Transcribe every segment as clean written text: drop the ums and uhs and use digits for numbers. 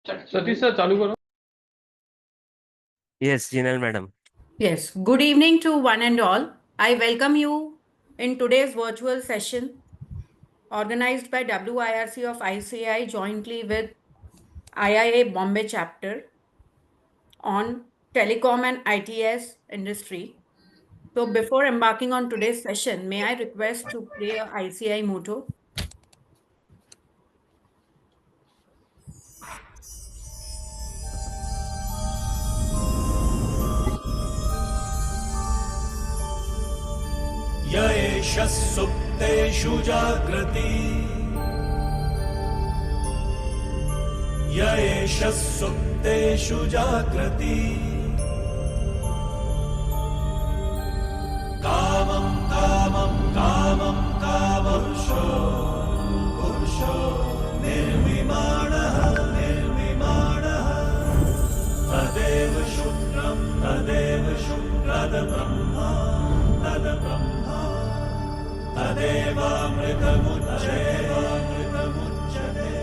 Satish sir चालू करो. Yes, Jinal madam. Yes, good evening to one and all. I welcome you in today's virtual session organized by WIRC of ICI jointly with IIA Bombay chapter on Telecom and ITES industry. So before embarking on today's session, may I request to play a ICI motto? य एष सुप्तेषु जाग्रति य एष सुप्तेषु जाग्रति कामं कामं कामं कामपुरुषो पुरुषो निर्विमाणः निर्विमाणः तदेव शुक्रं तद्ब्रह्मा तद्ब्रह्मा तदेवामृतमुच्यते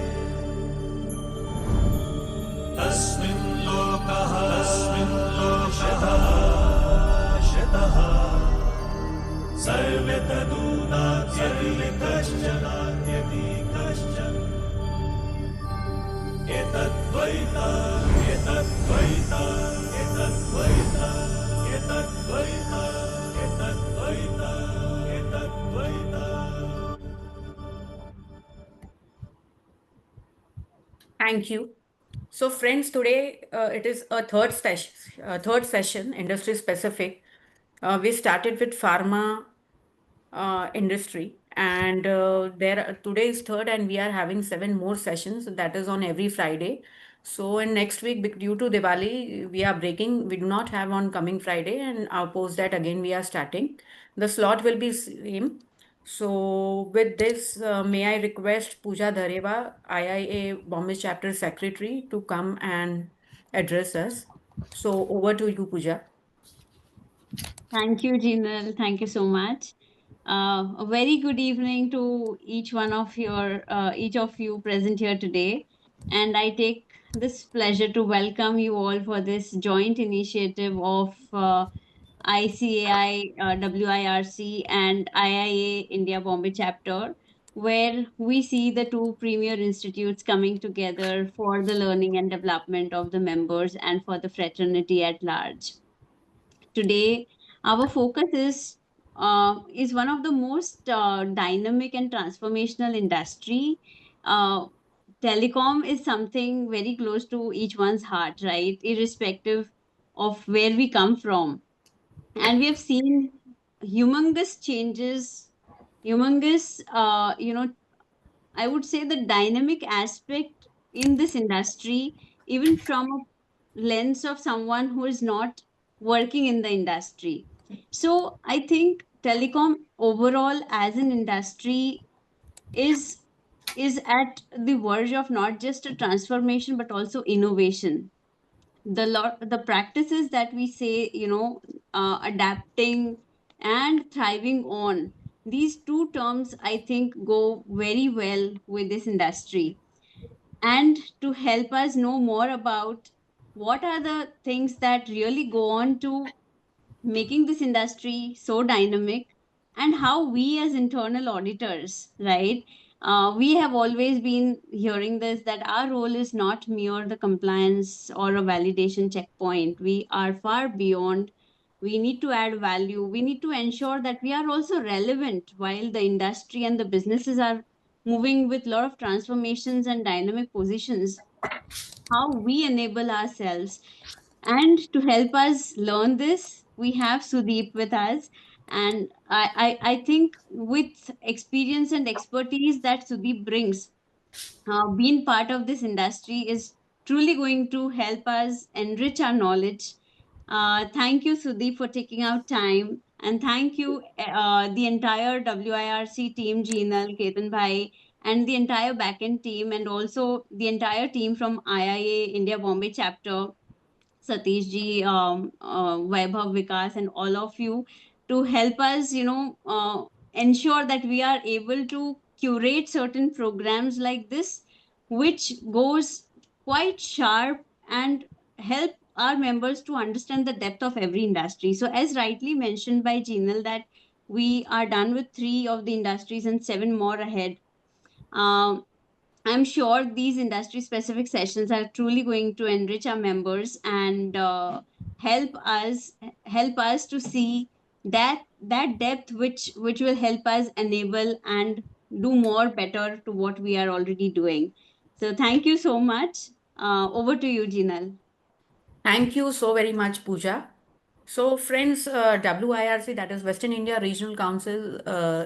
तस्मिन् लोकः शतः सर्वे तदूनात्यपि कश्चन एतद्वैता एतद्वैता एतद्वैता एतद्वैता एतद्वैता एतद्वैता. Thank you. So friends, today it is a third session, industry specific. We started with pharma industry, and today is third, and we are having 7 more sessions. That is on every Friday. So in next week, due to Diwali, we are breaking. We do not have on coming Friday, and post that again we are starting. The slot will be same. So with this, may I request Pooja Dhareva, IIA Bombay Chapter Secretary, to come and address us. So over to you, Pooja. Thank you, Jinal. Thank you so much. A very good evening to each of you present here today. And I take this pleasure to welcome you all for this joint initiative of ICAI, WIRC, and IIA India Bombay chapter, where we see the two premier institutes coming together for the learning and development of the members and for the fraternity at large. Today, our focus is one of the most dynamic and transformational industry. Uh, Telecom is something very close to each one's heart, right? Irrespective of where we come from, and we have seen humongous changes, humongous, I would say the dynamic aspect in this industry, even from a lens of someone who is not working in the industry. So I think telecom overall as an industry is is at the verge of not just a transformation but also innovation. The practices that we say, adapting and thriving on, these two terms I think go very well with this industry. And to help us know more about what are the things that really go on to making this industry so dynamic, and how we as internal auditors, right, we have always been hearing this, that our role is not mere the compliance or a validation checkpoint. We are far beyond. We need to add value. We need to ensure that we are also relevant while the industry and the businesses are moving with a lot of transformations and dynamic positions. How we enable ourselves. And to help us learn this, we have Sudeep with us. And I think with experience and expertise that Sudeep brings, being part of this industry is truly going to help us enrich our knowledge. Thank you, Sudeep, for taking out time. And thank you, the entire WIRC team, Jinal, Ketan Bhai, and the entire backend team, and also the entire team from IIA India Bombay chapter, Satish ji, Vaibhav, Vikas, and all of you, to help us, ensure that we are able to curate certain programs like this, which goes quite sharp and help our members to understand the depth of every industry. So, as rightly mentioned by Jinal, that we are done with three of the industries and seven more ahead. Um, I'm sure these industry specific sessions are truly going to enrich our members and help us help us to see that depth which will help us enable and do more better to what we are already doing. So thank you so much. Over to you, Jinal. Thank you so very much, Pooja. So, friends, WIRC, that is Western India Regional Council,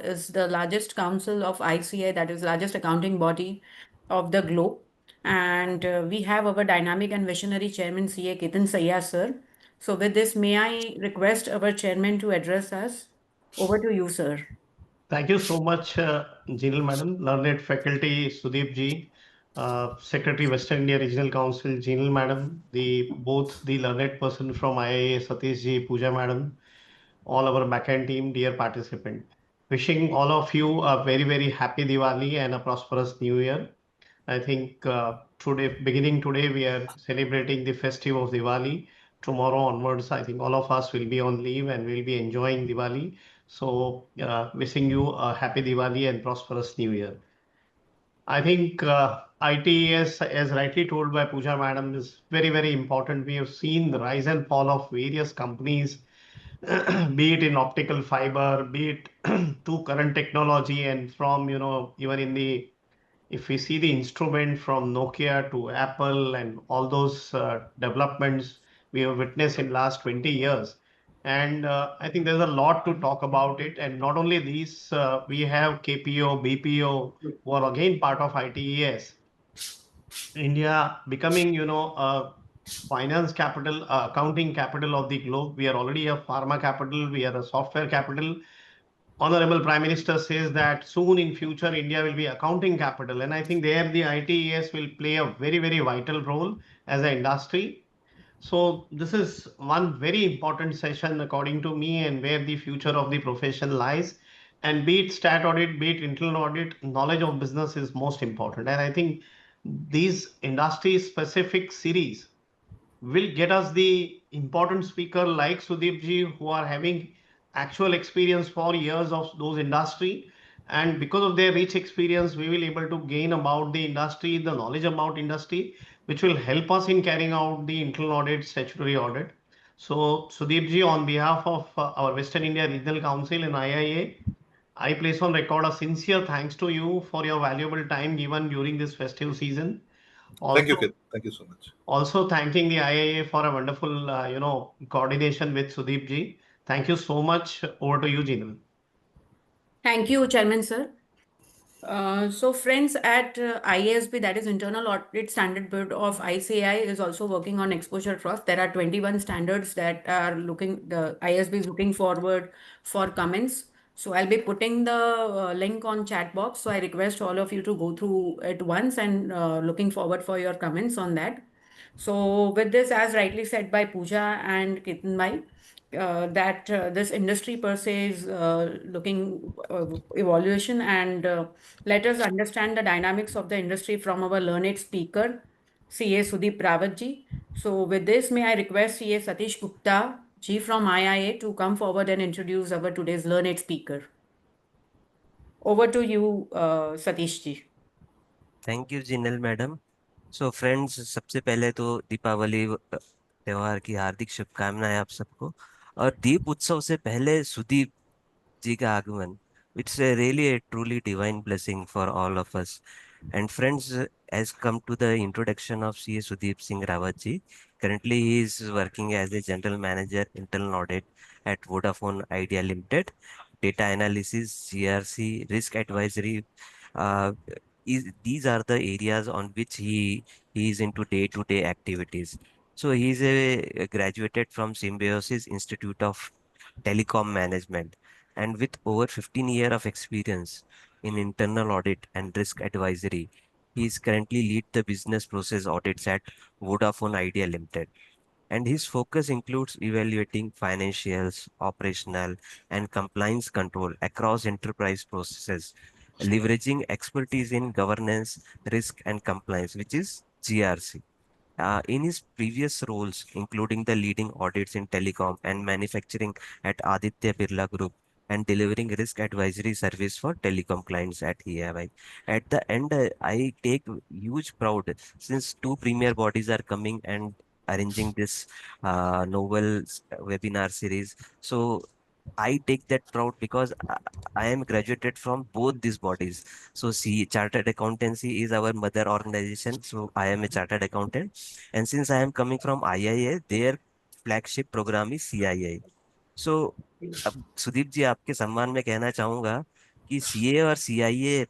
is the largest council of ICA, that is largest accounting body of the globe. And we have our dynamic and visionary chairman, CA Ketan Sayya, sir. So, with this, may I request our chairman to address us? Over to you, sir. Thank you so much, Jinal Madam, Learned Faculty Sudeep ji, Secretary Western India Regional Council Jinal Madam, the both the learned person from IIA Satish ji, Pooja Madam, all our backend team, dear participant. Wishing all of you a very happy Diwali and a prosperous New Year. I think today, beginning today, we are celebrating the festive of Diwali. Tomorrow onwards, I think all of us will be on leave and we'll be enjoying Diwali. So, wishing you a happy Diwali and prosperous New Year. I think ITES, as rightly told by Pooja Madam, is very important. We have seen the rise and fall of various companies, be it in optical fiber, be it to current technology, and from even in the if we see the instrument from Nokia to Apple and all those developments we have witnessed in last 20 years. And I think there's a lot to talk about it. And not only these, we have KPO, BPO, who are again part of ITES. India becoming, a finance capital, accounting capital of the globe. We are already a pharma capital. We are a software capital. Honorable Prime Minister says that soon in future India will be accounting capital, and I think there the ITES will play a very vital role as an industry. So this is one very important session according to me, and where the future of the profession lies. And be it stat audit, be it internal audit, knowledge of business is most important. And I think these industry specific series will get us the important speaker like Sudeep ji, who are having actual experience for years of those industry. And because of their rich experience, we will able to gain about the industry, the knowledge about industry, which will help us in carrying out the internal audit, statutory audit. So Sudeep ji, on behalf of our Western India Regional Council and IIA, I place on record a sincere thanks to you for your valuable time given during this festive season. Thank you, Also, Kit. Thank you so much. also thanking the IIA for a wonderful, coordination with Sudeep ji. Thank you so much. Over to you, Jinal. Thank you, chairman, sir. So friends at IASB, that is Internal Audit Standard Board of ICAI, is also working on exposure trust. There are 21 standards that are the IASB is looking forward for comments. So I'll be putting the link on chat box. So I request all of you to go through it once and looking forward for your comments on that. So with this, as rightly said by Pooja and Ketan, that this industry per se is looking evaluation and let us understand the dynamics of the industry from our learned speaker, CA Sudeep Rawat ji. So with this, may I request CA Satish Gupta ji from IIA to come forward and introduce our today's learned speaker. Over to you, Satish ji. Thank you Jinal madam. So friends, सबसे पहले तो दीपावली त्योहार की हार्दिक शुभकामनाएं आप सबको. और दीप उत्सव से पहले सुदीप जी का आगमन, it's really a truly divine blessing for all of us. And friends, has come to the introduction of CA Sudeep Singh Rawat ji. Currently, he is working as a general manager internal audit at Vodafone Idea Limited. Data analysis, GRC, risk advisory. Uh, these are the areas on which he is into day-to-day activities. So he is a graduated from Symbiosis Institute of Telecom Management, and with over 15 years of experience in internal audit and risk advisory, he is currently lead the business process audits at Vodafone Idea Limited. And his focus includes evaluating financials, operational, and compliance control across enterprise processes, leveraging expertise in governance, risk, and compliance, which is GRC. In his previous roles, including the leading audits in telecom and manufacturing at Aditya Birla Group and delivering risk advisory service for telecom clients at EMI. At the end, I take huge proud since two premier bodies are coming and arranging this novel webinar series. So I take that proud because I am graduated from both these bodies. So C Chartered Accountancy is our mother organization. So I am a chartered accountant, and since I am coming from IIA, their flagship program is CII. So अब सुदीप जी आपके सम्मान में कहना चाहूंगा कि CA और CIA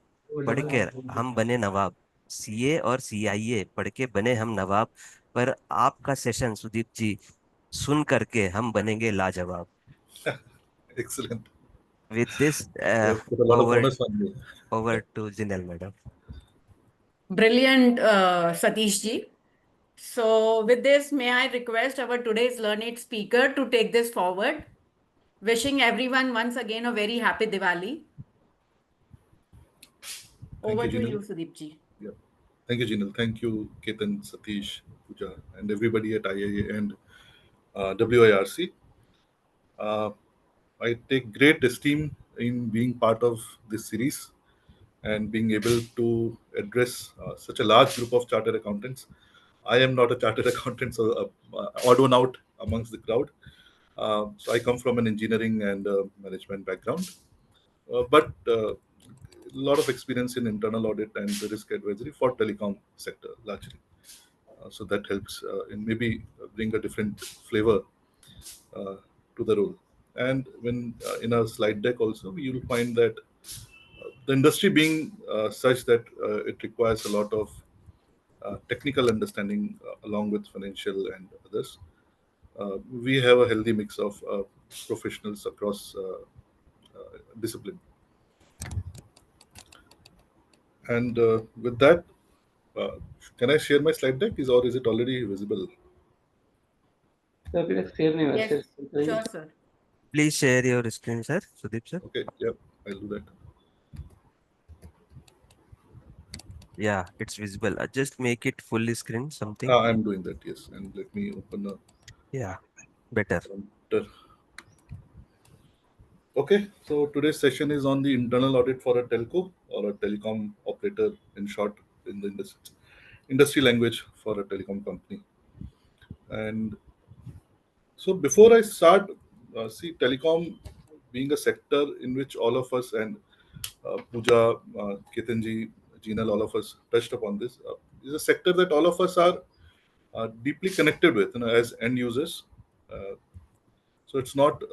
पढ़कर हम बने नवाब, सीए और सीआईए पढ़ के बने हम नवाब, पर आपका सेशन सुदीप जी सुन करके हम बनेंगे लाजवाब. Excellent. With this, Put a lot of over onus on me. over to Jinal madam. Brilliant, Satish ji. So, with this, may I request our today's learned speaker to take this forward? Wishing everyone once again a very happy Diwali. Thank Over you, to you, Jinal. Sudeep ji. Yeah. Thank you, Jinal. Thank you, Ketan, Satish, Pooja, and everybody at IIA and WIRC. Uh, I take great esteem in being part of this series and being able to address such a large group of chartered accountants. I am not a chartered accountant, so odd one out amongst the crowd. So I come from an engineering and management background, but a lot of experience in internal audit and the risk advisory for telecom sector largely. So that helps in maybe bring a different flavor uh, to the role. And when in our slide deck also, you'll find that the industry being such that it requires a lot of technical understanding along with financial and others. We have a healthy mix of professionals across discipline. And with that, uh, can I share my slide deck? Or is it already visible? Yes, sure, sir. Please share your screen, sir. Sudeep sir. Okay, yeah, I'll do that. Yeah, it's visible. Just make it full screen, something. I'm doing that, yes. And let me open a Yeah, better. prompter. Okay, so today's session is on the internal audit for a telco or a telecom operator, in short, in the industry language for a telecom company. And so before I start, see, telecom being a sector in which all of us and Pooja, Ketanji, Jinal, all of us touched upon this, is a sector that all of us are deeply connected with, as end users. Uh, so it's not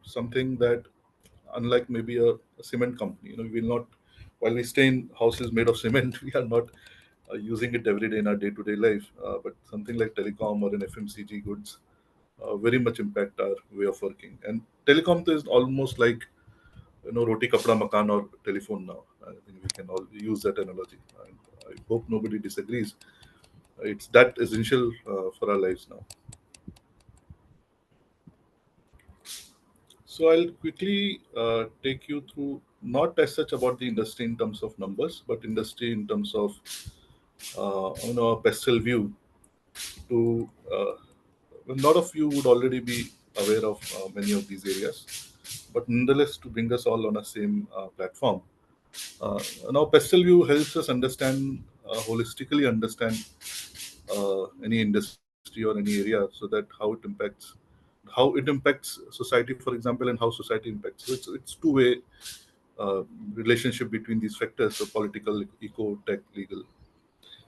something that, unlike maybe a cement company, we will not, while we stay in houses made of cement, we are not using it every day in our day-to-day life. But something like telecom or an FMCG goods very much impact our way of working. And telecom is almost like roti kapda makan or telephone now. I think we can all use that analogy. And I hope nobody disagrees. It's that essential for our lives now. So I'll quickly take you through, not as such about the industry in terms of numbers, but industry in terms of a pastel view to a lot of you would already be aware of many of these areas, but nonetheless to bring us all on a same platform. Uh, Now, pastel view helps us understand, holistically understand any industry or any area, so that how it impacts society, for example, and how society impacts. So it's two-way relationship between these factors, so political, eco, tech, legal.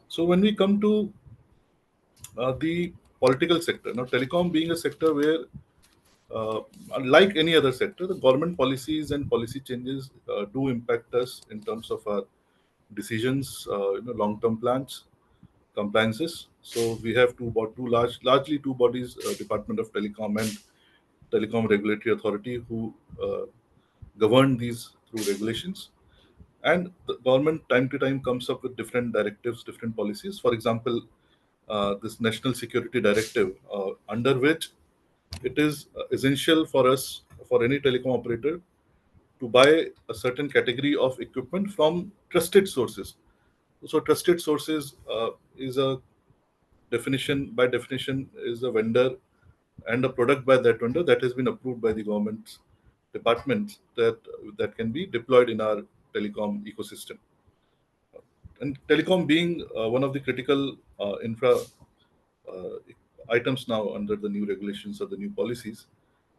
So when we come to the political sector, now telecom being a sector where, like any other sector, the government policies and policy changes do impact us in terms of our decisions, long-term plans, compliances. So we have largely two bodies, Department of Telecom and Telecom Regulatory Authority, who govern these through regulations. And the government time to time comes up with different directives, different policies. For example, this National Security Directive, under which it is essential for us, for any telecom operator, to buy a certain category of equipment from trusted sources. So trusted sources is a by definition is a vendor and a product by that vendor that has been approved by the government departments that can be deployed in our telecom ecosystem. And telecom being one of the critical infra uh, items now under the new regulations or the new policies,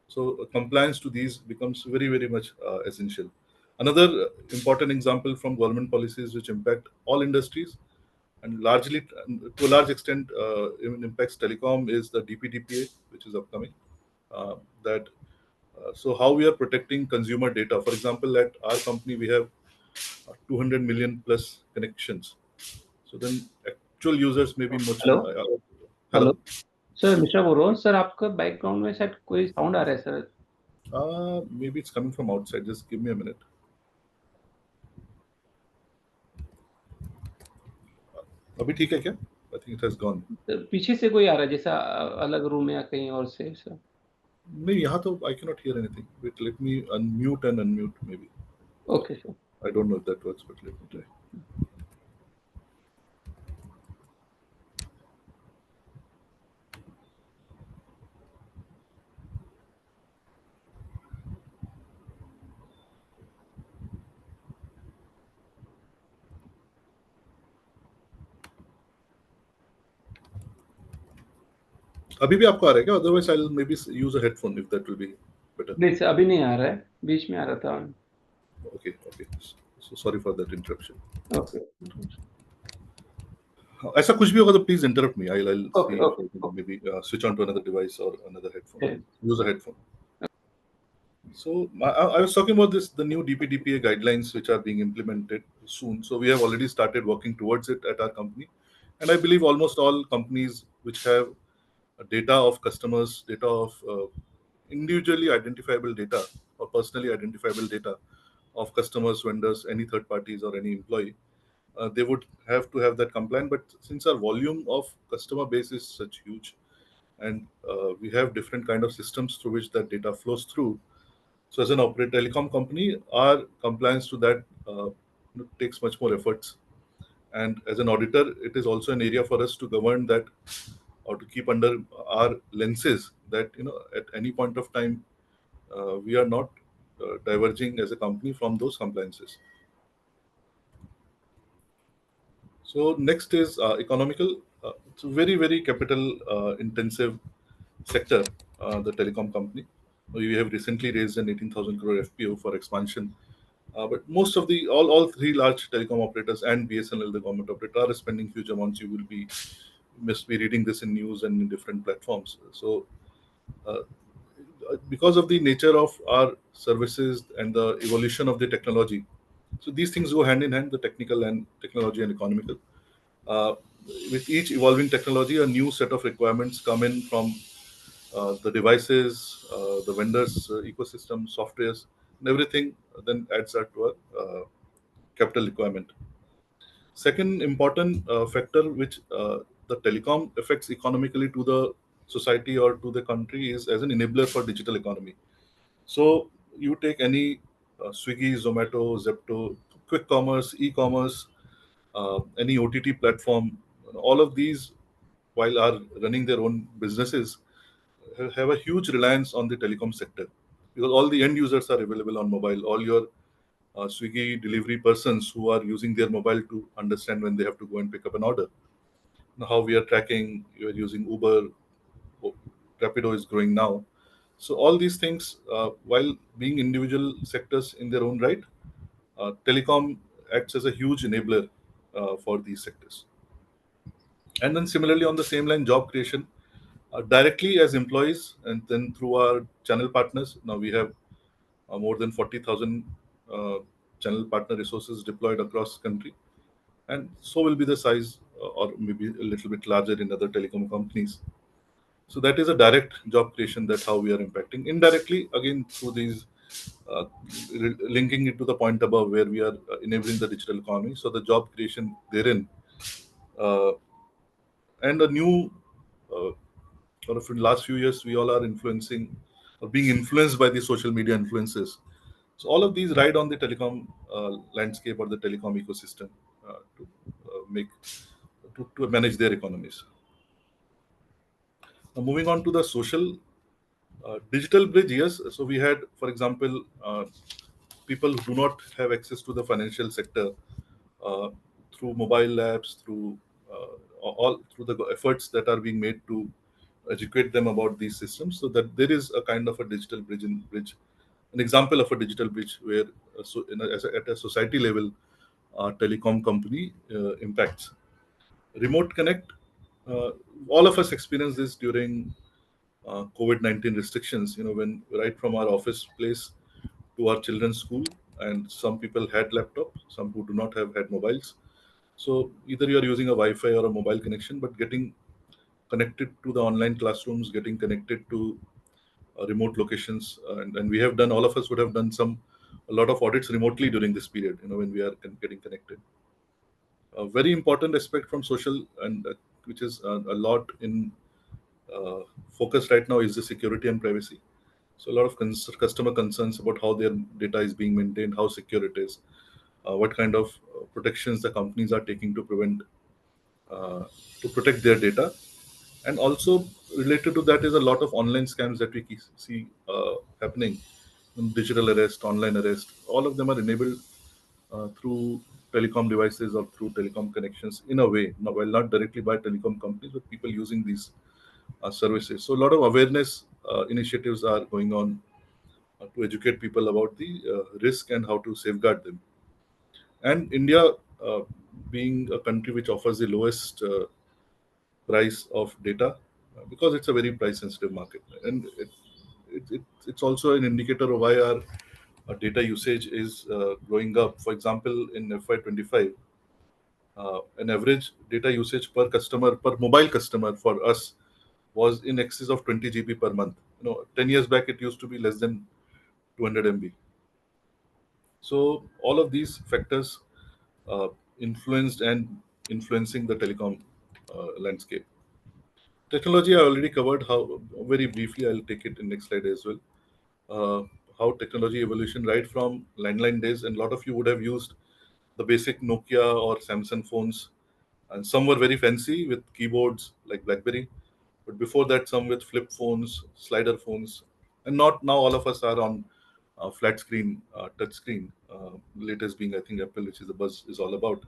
so compliance to these becomes very, very much essential. Another important example from government policies which impact all industries and largely, to a large extent, even impacts telecom is the DPDPA, which is upcoming. That So how we are protecting consumer data. For example, at our company we have 200 million plus connections. So then actual users may be much hello more. Hello Hello. Sir, mister Boro sir, आपका background में शायद कोई sound आ रहा है sir. Maybe it's coming from outside. Just give me a minute. अभी ठीक है क्या? I think it has gone. Sir, पीछे से कोई आ रहा है जैसा अलग रूम या कहीं और से सर. नहीं, यहाँ तो I cannot hear anything. Wait, let me unmute and unmute maybe. Okay sir. I don't know if that works, but let me try. अभी भी आपको आ रहा है क्या? Otherwise, I'll maybe use a headphone if that will be better. नहीं sir, अभी नहीं आ रहा है, बीच में आ रहा था. Okay, okay. So sorry for that interruption. Okay ऐसा कुछ भी होगा तो please interrupt me. I'll Okay, see okay, if I can maybe switch on to another device or another headphone. Okay. Use a headphone. So I was talking about the new DPDPA guidelines which are being implemented soon. So we have already started working towards it at our company, and I believe almost all companies which have data of customers, data of individually identifiable data or personally identifiable data of customers, vendors, any third parties or any employee, they would have to have that compliant. But since our volume of customer base is such huge, and we have different kind of systems through which that data flows through, so as an operator telecom company, our compliance to that takes much more efforts. And as an auditor, it is also an area for us to govern that or to keep under our lenses that at any point of time we are not diverging as a company from those compliances. So next is economical. It's a very, very capital intensive sector, the telecom company. We have recently raised an 18,000 crore FPO for expansion. But most of all three large telecom operators and BSNL, the government operator, are spending huge amounts. You must be reading this in news and in different platforms. So uh, because of the nature of our services and the evolution of the technology, so these things go hand in hand, the technical and technology and economical. Uh, with each evolving technology, a new set of requirements come in from the devices, the vendors, ecosystem, softwares, and everything then adds up to a capital requirement. Second important factor which the telecom affects economically to the society or to the country is as an enabler for digital economy. So you take any Swiggy, Zomato, Zepto, quick commerce, e-commerce, any OTT platform, all of these, while are running their own businesses, have a huge reliance on the telecom sector because all the end users are available on mobile. All your Swiggy delivery persons who are using their mobile to understand when they have to go and pick up an order. Now, how we are tracking, you are using Uber, Rapido is growing now. So all these things, while being individual sectors in their own right, telecom acts as a huge enabler for these sectors. And then similarly on the same line, job creation directly as employees and then through our channel partners. Now we have more than 40,000 channel partner resources deployed across the country. And so will be the size or maybe a little bit larger in other telecom companies. So that is a direct job creation. That's how we are impacting. Indirectly, again, through these, uh, linking it to the point above where we are enabling the digital economy. So the job creation therein uh, and a new or of in last few years we all are influencing or being influenced by the social media influences. So all of these ride on the telecom landscape or the telecom ecosystem to make to manage their economies. Moving on to the social digital bridge, yes. So we had, for example, people who do not have access to the financial sector uh, through mobile apps, through all through the efforts that are being made to educate them about these systems, so that there is a kind of a digital bridge, an example of a digital bridge where at a society level, telecom company impacts. Remote connect. Uh, all of us experience this during COVID-19 restrictions. When right from our office place to our children's school, and some people had laptop, some who do not have had mobiles. So either you are using a Wi-Fi or a mobile connection, but getting connected to the online classrooms, getting connected to remote locations, and we have done. All of us would have done a lot of audits remotely during this period. When we are getting connected. A very important aspect from social, and which is a lot in focus right now, is the security and privacy. So a lot of customer concerns about how their data is being maintained, how secure it is, what kind of protections the companies are taking uh, to protect their data. And also related to that is a lot of online scams that we see happening. Digital arrest, online arrest, all of them are enabled through telecom devices or through telecom connections in a way. Now, well, not directly by telecom companies, but people using these services. So a lot of awareness initiatives are going on to educate people about the risk and how to safeguard them. And India, uh, being a country which offers the lowest price of data, because it's a very price sensitive market, and it's also an indicator of why our data usage is going up. For example, in FY25, an average data usage per mobile customer for us was in excess of 20 GB per month. 10 years back it used to be less than 200 MB. So all of these factors uh, influenced and influencing the telecom landscape. Technology I already covered. How very briefly, I'll take it in next slide as well. Uh, how technology evolution right from landline days, and a lot of you would have used the basic Nokia or Samsung phones, and some were very fancy with keyboards like BlackBerry. But before that, some with flip phones, slider phones, and not now all of us are on flat screen, touch screen. Latest being, I think, Apple, which is the buzz is all about,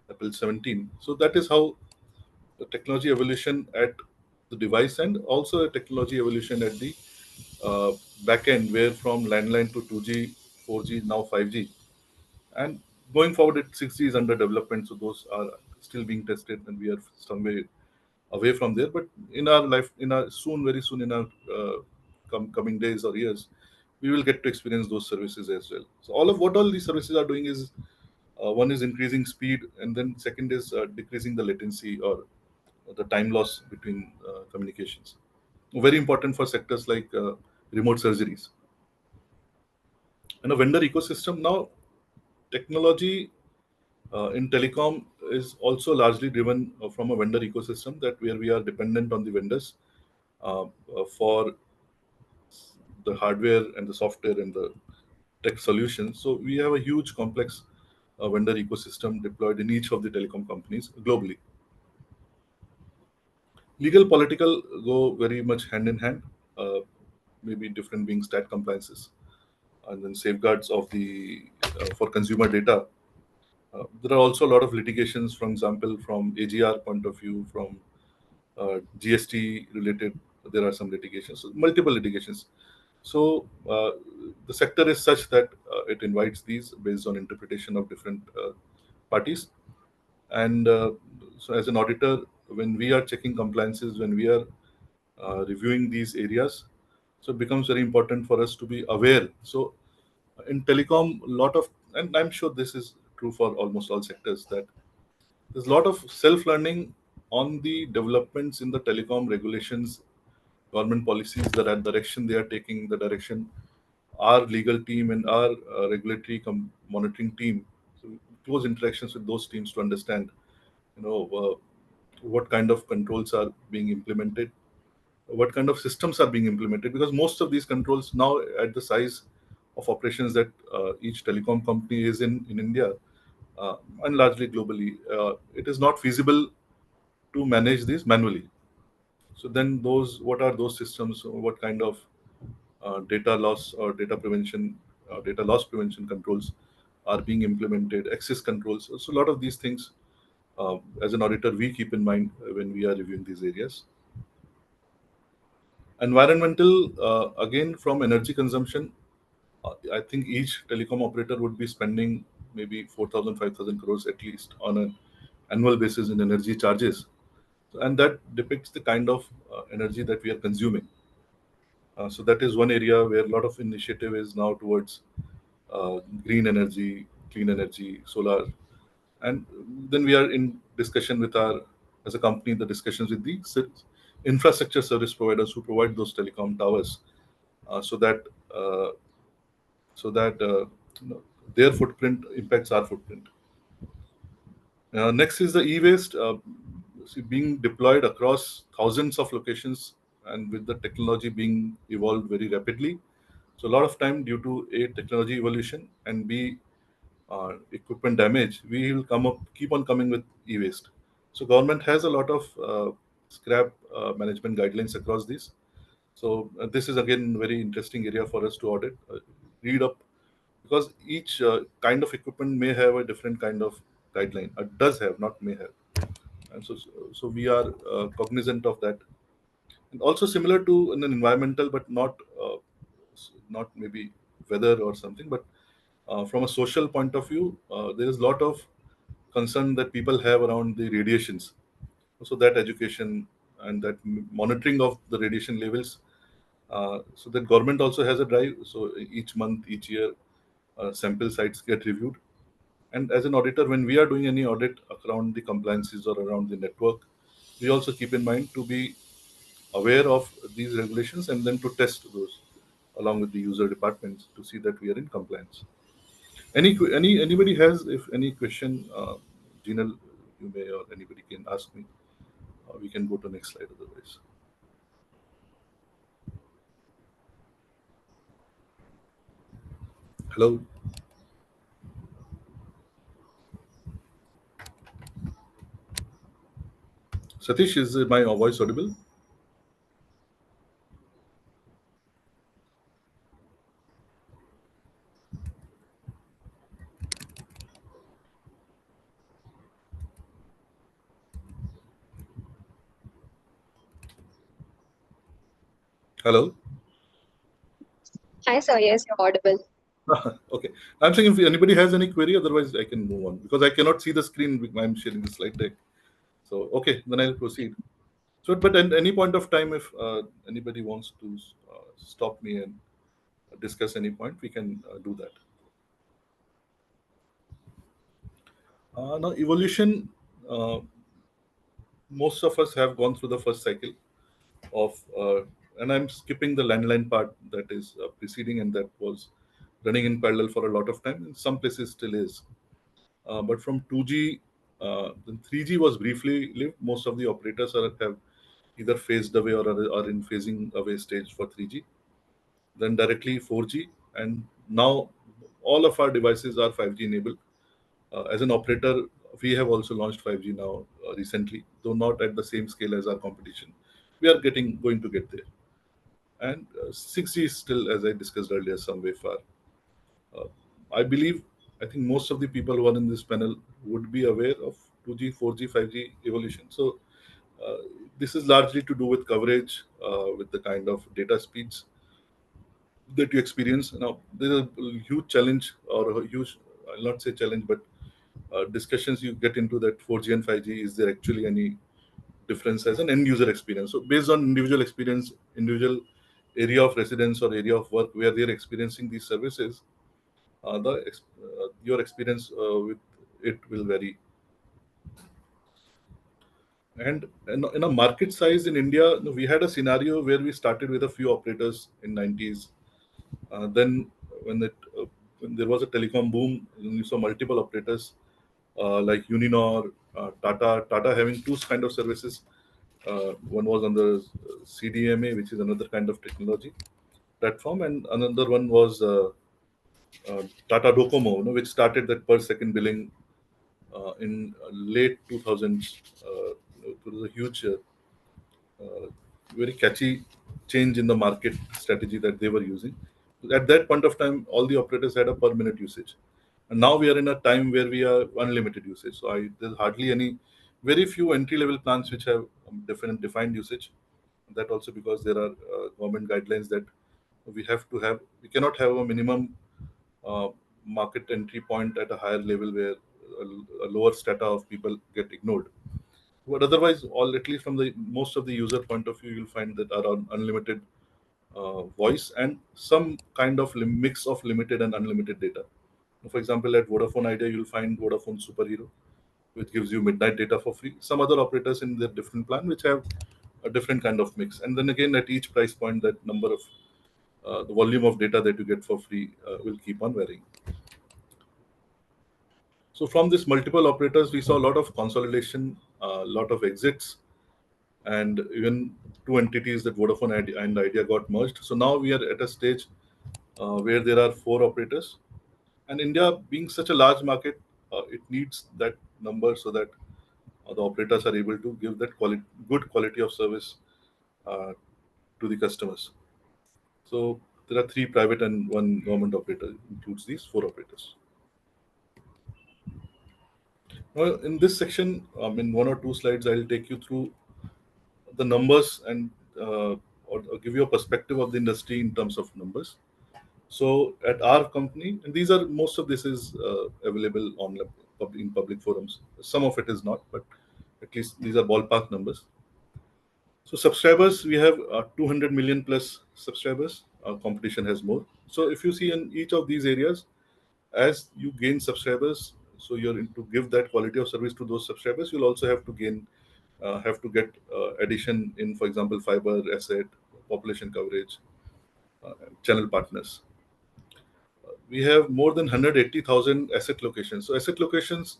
Apple 17. So that is how the technology evolution at the device end, also a technology evolution at the uh, back end, where from landline to 2G, 4G, now 5G, and going forward, 6G is under development. So those are still being tested, and we are some way away from there. But in our life, very soon in our coming days or years, we will get to experience those services as well. So all these services are doing is one is increasing speed, and then second is decreasing the latency or the time loss between communications. Very important for sectors like remote surgeries. And a vendor ecosystem now, technology in telecom is also largely driven from a vendor ecosystem, that where we are dependent on the vendors for the hardware and the software and the tech solutions. So we have a huge complex vendor ecosystem deployed in each of the telecom companies globally. Legal, political go very much hand in hand, uh, maybe different being stat compliances and then safeguards of the for consumer data. There are also a lot of litigations, for example, from AGR point of view, from GST related. There are some litigations, so multiple litigations. So the sector is such that it invites these based on interpretation of different parties. And so, as an auditor, when we are checking compliances, when we are reviewing these areas, so it becomes very important for us to be aware. So in telecom, a lot of, and I'm sure this is true for almost all sectors, that there's a lot of self-learning on the developments in the telecom regulations, government policies, the direction they are taking, the direction our legal team and our regulatory monitoring team, so close interactions with those teams to understand, you know, what kind of controls are being implemented, what kind of systems are being implemented, because most of these controls now at the size of operations that each telecom company is in India, and largely globally, it is not feasible to manage this manually. So then what are those systems? What kind of data loss or data loss prevention controls are being implemented, access controls. So a lot of these things, as an auditor, we keep in mind when we are reviewing these areas. Environmental, again, from energy consumption, I think each telecom operator would be spending maybe 4,000, 5,000 crores at least on an annual basis in energy charges. And that depicts the kind of energy that we are consuming. So that is one area where a lot of initiative is now towards green energy, clean energy, solar. And then we are in discussion with as a company, the discussions with the infrastructure service providers who provide those telecom towers, so that uh, so that you know, their footprint impacts our footprint. Next is the e-waste, being deployed across thousands of locations, and with the technology being evolved very rapidly. So a lot of time, due to A, technology evolution, and B, equipment damage, we will keep on coming with e-waste. So government has a lot of scrap management guidelines across these. So this is again very interesting area for us to audit, read up, because each kind of equipment may have a different kind of guideline. Does have, not may have, and so we are cognizant of that. And also similar to in an environmental, but not maybe weather or something, but from a social point of view, there is a lot of concern that people have around the radiations. So that education and that monitoring of the radiation levels, so that government also has a drive. So each month, each year, sample sites get reviewed. And as an auditor, when we are doing any audit around the compliances or around the network, we also keep in mind to be aware of these regulations and then to test those along with the user departments to see that we are in compliance. Anybody has if any question, Jinal, you may, or anybody can ask me. We can go to next slide otherwise. Hello. Satish, is my voice audible? Hello. Hi, sir. Yes, you're audible. Okay. I'm saying if anybody has any query, otherwise I can move on because I cannot see the screen. I'm sharing the slide deck. So, okay, then I'll proceed. So, but at any point of time, if anybody wants to stop me and discuss any point, we can do that. Now, evolution, uh, most of us have gone through the first cycle of, and I'm skipping the landline part that is preceding and that was running in parallel for a lot of time. In some places, still is. But from 2G, then 3G was briefly lived. Most of the operators have either phased away or are in phasing away stage for 3G. Then directly 4G, and now all of our devices are 5G enabled. As an operator, we have also launched 5G now recently, though not at the same scale as our competition. We are going to get there. And 6G is still, as I discussed earlier, some way far. Uh, I believe, I think most of the people who are in this panel would be aware of 2G, 4G, 5G evolution. So uh, this is largely to do with coverage, with the kind of data speeds that you experience. Now, there's a huge challenge, or a huge, I'll not say challenge, but discussions you get into that 4G and 5G. Is there actually any difference as an end user experience? So, based on individual experience, individual area of residence or area of work where they're experiencing these services, your experience with it will vary. And in a market size in India, we had a scenario where we started with a few operators in 90s. Then when it when there was a telecom boom, you saw multiple operators like Uninor, Tata having two kind of services. One was on the CDMA, which is another kind of technology platform, and another one was Tata Docomo, which started that per second billing in late 2000s. It was a huge very catchy change in the market strategy that they were using. At that point of time, all the operators had a per minute usage, and now we are in a time where we are unlimited usage. So there's hardly any, very few entry level plans which have defined usage. That also because there are government guidelines that we cannot have a minimum uh, market entry point at a higher level where a lower strata of people get ignored. But otherwise, all at least from the most of the user point of view, you'll find that around unlimited voice and some kind of mix of limited and unlimited data. For example, at Vodafone Idea, you'll find Vodafone Superhero, which gives you midnight data for free. Some other operators in their different plan, which have a different kind of mix. And then again, at each price point, that number of the volume of data that you get for free will keep on varying. So from this multiple operators, we saw a lot of consolidation, a lot of exits, and even two entities that Vodafone and Idea got merged. So now we are at a stage where there are four operators, and India being such a large market, it needs that number so that the operators are able to give that good quality of service uh, to the customers. So there are three private and one government operator, includes these four operators. Well, in this section, in one or two slides, I'll take you through the numbers and or give you a perspective of the industry in terms of numbers. So at our company, and these are most of this is available on in public forums. Some of it is not, but at least these are ballpark numbers. So subscribers, we have 200 million plus subscribers. Our competition has more. So if you see in each of these areas, as you gain subscribers, so you're to give that quality of service to those subscribers, you'll also have to get addition in, for example, fiber, asset, population coverage, channel partners. We have more than 180,000 asset locations. So asset locations,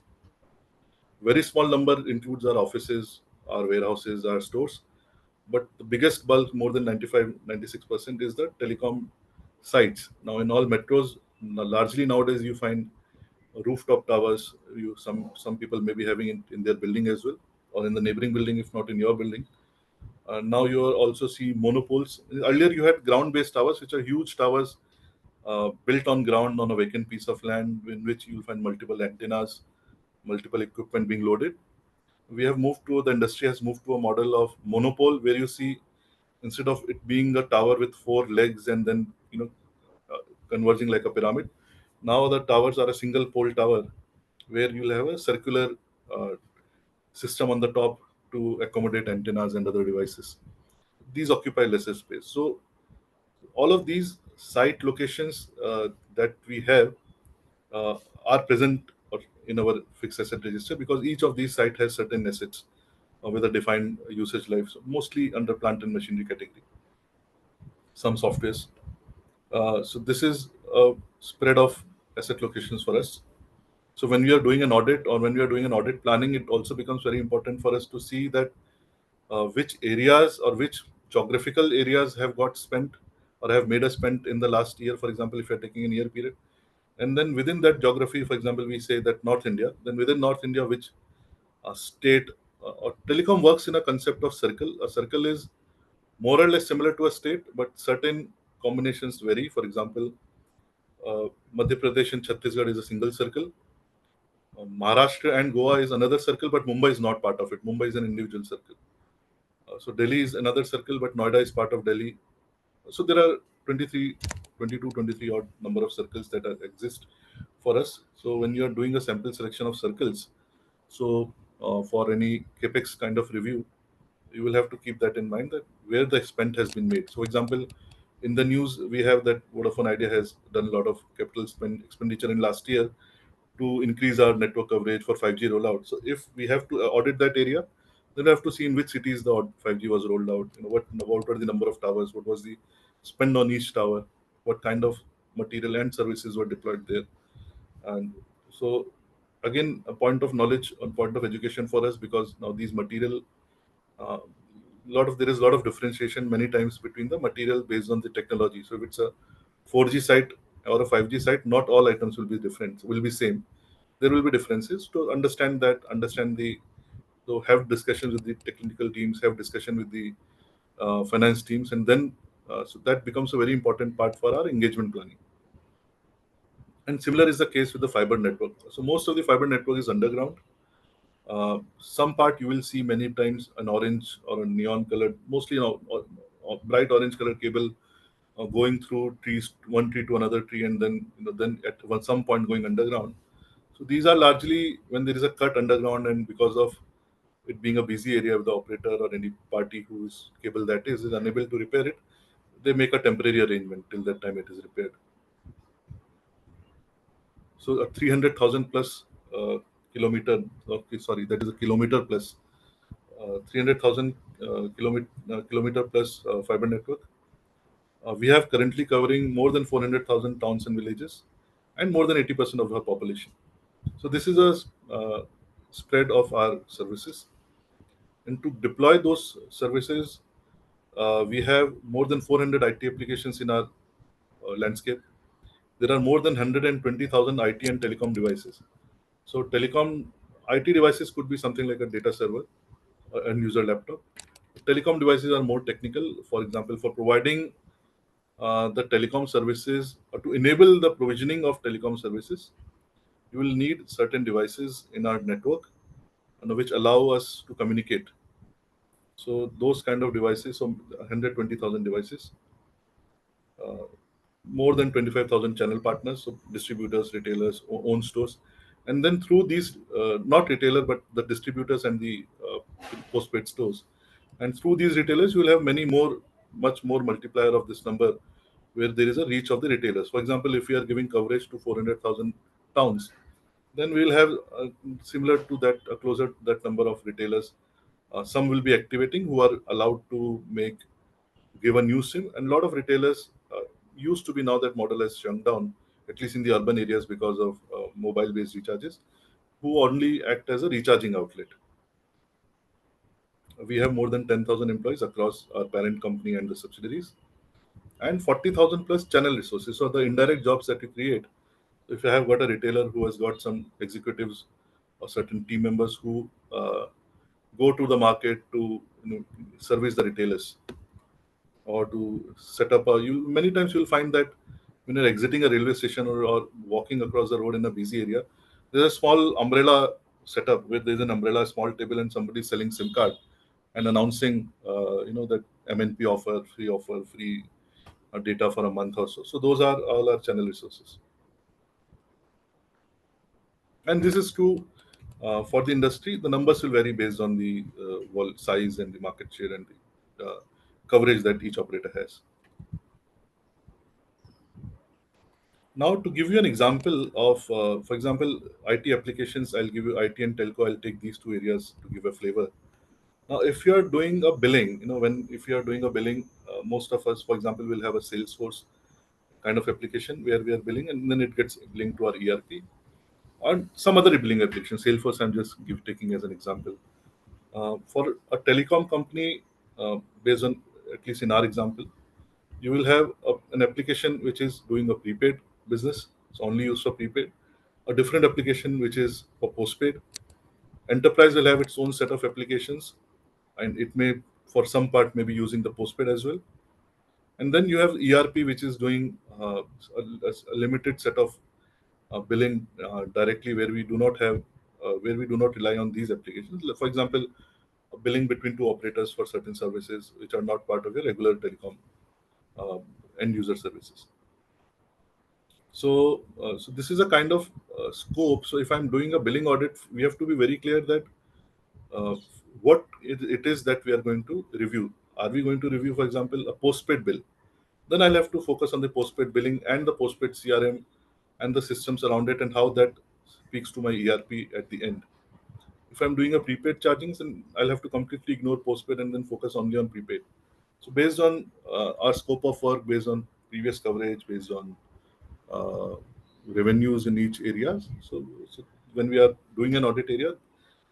very small number includes our offices, our warehouses, our stores. But the biggest bulk, more than 95, 96%, is the telecom sites. Now in all metros, largely nowadays you find rooftop towers. Some people may be having it in their building as well, or in the neighboring building, if not in your building. Now you also see monopoles. Earlier you had ground-based towers, which are huge towers built on ground on a vacant piece of land, in which you'll find multiple antennas, multiple equipment being loaded. The industry has moved to a model of monopole, where you see, instead of it being a tower with four legs and then uh, converging like a pyramid, now the towers are a single pole tower, where you'll have a circular uh, system on the top to accommodate antennas and other devices. These occupy lesser space. So all of these site locations that we have uh, are present in our fixed asset register, because each of these site has certain assets with a defined usage life, so mostly under plant and machinery category, some softwares. So this is a spread of asset locations for us. So when we are doing an audit, or when we are doing an audit planning, it also becomes very important for us to see that which areas or which geographical areas have got spent or have made a spent in the last year. For example, if you're taking a year period, and then within that geography, for example, we say that North India, then within North India, which state or telecom works in a concept of circle. A circle is more or less similar to a state, but certain combinations vary. For example, Madhya Pradesh and Chhattisgarh is a single circle. Maharashtra and Goa is another circle, but Mumbai is not part of it. Mumbai is an individual circle. So Delhi is another circle, but Noida is part of Delhi. So there are 23, 22, 23 odd number of circles that exist for us. So when you are doing a sample selection of circles, so for any capex kind of review, you will have to keep that in mind, that where the spend has been made. So, for example, in the news we have that Vodafone Idea has done a lot of capital expenditure in last year to increase our network coverage for 5G rollout. So if we have to audit that area, then we have to see in which cities the 5G was rolled out. What were the number of towers? What was the spend on each tower? What kind of material and services were deployed there? And so again, a point of knowledge, a point of education for us, because now these material, uh, there is a lot of differentiation many times between the material based on the technology. So if it's a 4G site or a 5G site, not all items will be different, will be same. There will be differences. To understand the, so have discussions with the technical teams, have discussion with the finance teams, and then so that becomes a very important part for our engagement planning. And similar is the case with the fiber network. So most of the fiber network is underground. Some part you will see many times an orange or a neon colored, mostly or bright orange colored cable going through trees, one tree to another tree, and then then at some point going underground. So these are largely when there is a cut underground, and because of it being a busy area with the operator or any party whose cable that is unable to repair it, they make a temporary arrangement till that time it is repaired. So a 300,000 plus kilometer, okay, sorry, that is a kilometer plus 300,000 kilometer plus fiber network. We have currently covering more than 400,000 towns and villages, and more than 80% of our population. So this is a spread of our services, and to deploy those services, we have more than 400 IT applications in our landscape. There are more than 120,000 IT and telecom devices. So telecom IT devices could be something like a data server, and user laptop. Telecom devices are more technical. For example, for providing the telecom services, or to enable the provisioning of telecom services, you will need certain devices in our network, which allow us to communicate. So those kind of devices, so 120,000 devices, uh, more than 25,000 channel partners, so distributors, retailers, own stores, and then through these, not retailer, but the distributors and the postpaid stores, and through these retailers, you will have many more, much more multiplier of this number, where there is a reach of the retailers. For example, if we are giving coverage to 400,000 towns, then we will have similar to that, closer to that number of retailers. Some will be activating who are allowed to give a new SIM, and a lot of retailers used to be, now that model has shrunk down, at least in the urban areas, because of mobile-based recharges, who only act as a recharging outlet. We have more than 10,000 employees across our parent company and the subsidiaries, and 40,000 plus channel resources. So the indirect jobs that we create, if you have got a retailer who has got some executives or certain team members who go to the market to service the retailers, or to set up a, you many times you'll find that when you're exiting a railway station, or walking across the road in a busy area, there's a small umbrella setup where there's an umbrella, small table, and somebody selling SIM card and announcing that MNP offer, free data for a month or so. So those are all our channel resources. And this is true for the industry. The numbers will vary based on the size and the market share and the coverage that each operator has. Now, to give you an example of, for example, IT applications, I'll give you IT and telco. I'll take these two areas to give a flavor. Now, if you are doing a billing, if you are doing a billing, most of us, for example, will have a Salesforce kind of application where we are billing, and then it gets linked to our ERP or some other billing application. Salesforce, I'm just taking as an example. For a telecom company, based on, at least in our example, you will have an application which is doing a prepaid business. It's only used for prepaid. A different application which is for postpaid. Enterprise will have its own set of applications, and it may, for some part, may be using the postpaid as well. And then you have ERP, which is doing a limited set of billing directly, where we do not have, where we do not rely on these applications. For example, billing between two operators for certain services which are not part of your regular telecom uh, end user services. So this is a kind of scope. So if I'm doing a billing audit, we have to be very clear that uh, what it is that we are going to review. Are we going to review, for example, a postpaid bill? Then I'll have to focus on the postpaid billing and the postpaid CRM and the systems around it, and how that speaks to my ERP at the end. If I'm doing a prepaid charging, then I'll have to completely ignore postpaid and then focus only on prepaid. So based on our scope of work, based on previous coverage, based on uh, revenues in each area. So when we are doing an audit area,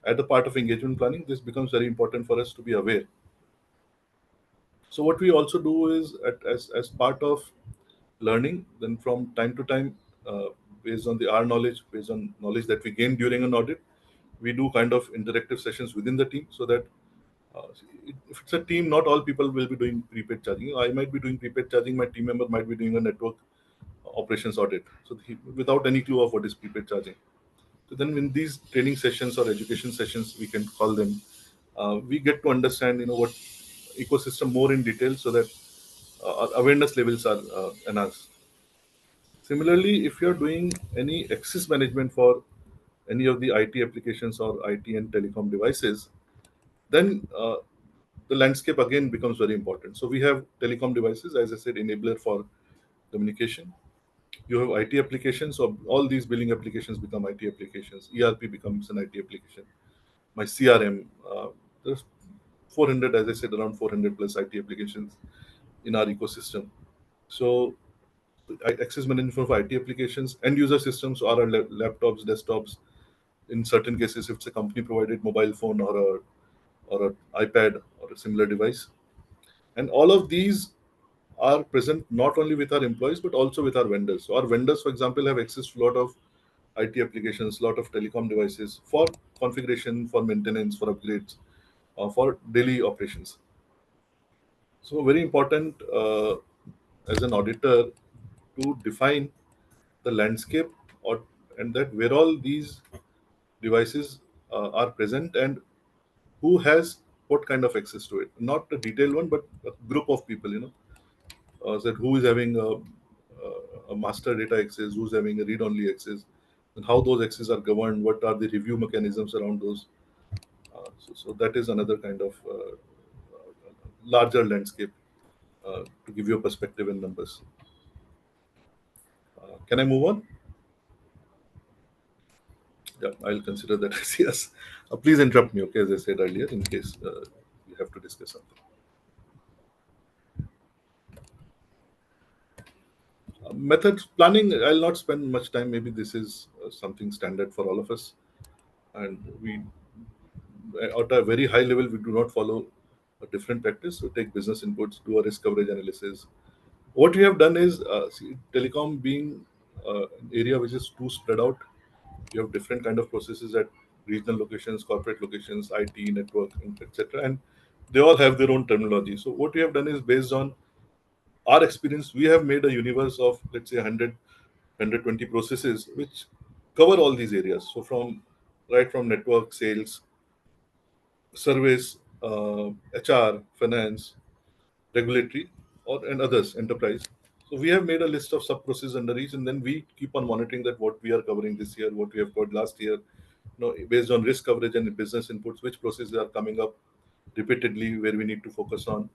at the part of engagement planning, this becomes very important for us to be aware. So what we also do is, as part of learning, then from time to time, based on our knowledge, based on knowledge that we gain during an audit, we do kind of interactive sessions within the team, so that If it's a team, not all people will be doing prepaid charging. I might be doing prepaid charging. My team member might be doing a network operations audit. So without any clue of what is prepaid charging. So then, in these training sessions or education sessions, we can call them, we get to understand, what ecosystem more in detail, so that our awareness levels are enhanced. Similarly, if you are doing any access management for any of the IT applications or IT and telecom devices, then the landscape again becomes very important. So we have telecom devices, as I said, enabler for communication. You have IT applications, so all these billing applications become IT applications. ERP becomes an IT application. My CRM, there's 400, as I said, around 400 plus IT applications in our ecosystem. So access management for IT applications, end user systems are our laptops, desktops. In certain cases, if it's a company provided mobile phone or an iPad or a similar device, and all of these are present not only with our employees but also with our vendors. So our vendors, for example, have access to a lot of IT applications, lot of telecom devices for configuration, for maintenance, for upgrades, for daily operations. So very important as an auditor to define the landscape, or and that where all these devices are present, and who has what kind of access to it. Not a detailed one, but a group of people. That who is having a master data access, who's having a read-only access, and how those access are governed. What are the review mechanisms around those? So that is another kind of larger landscape to give you a perspective in numbers. Can I move on? Yeah, I'll consider that as yes. Please interrupt me, okay, as I said earlier, in case you have to discuss something. Methods planning, I'll not spend much time. Maybe this is something standard for all of us. And we, at a very high level, we do not follow a different practice. So take business inputs, do a risk coverage analysis. What we have done is, telecom being an area which is too spread out, you have different kind of processes at regional locations, corporate locations, IT, network, etc. And they all have their own terminology. So what we have done is, based on our experience, we have made a universe of, let's say, 120 processes which cover all these areas. So right from network, sales, service, HR, finance, regulatory, and others, enterprise. So we have made a list of sub processes under each, and then we keep on monitoring that what we are covering this year, what we have covered last year, based on risk coverage and business inputs, which processes are coming up repeatedly, where we need to focus on.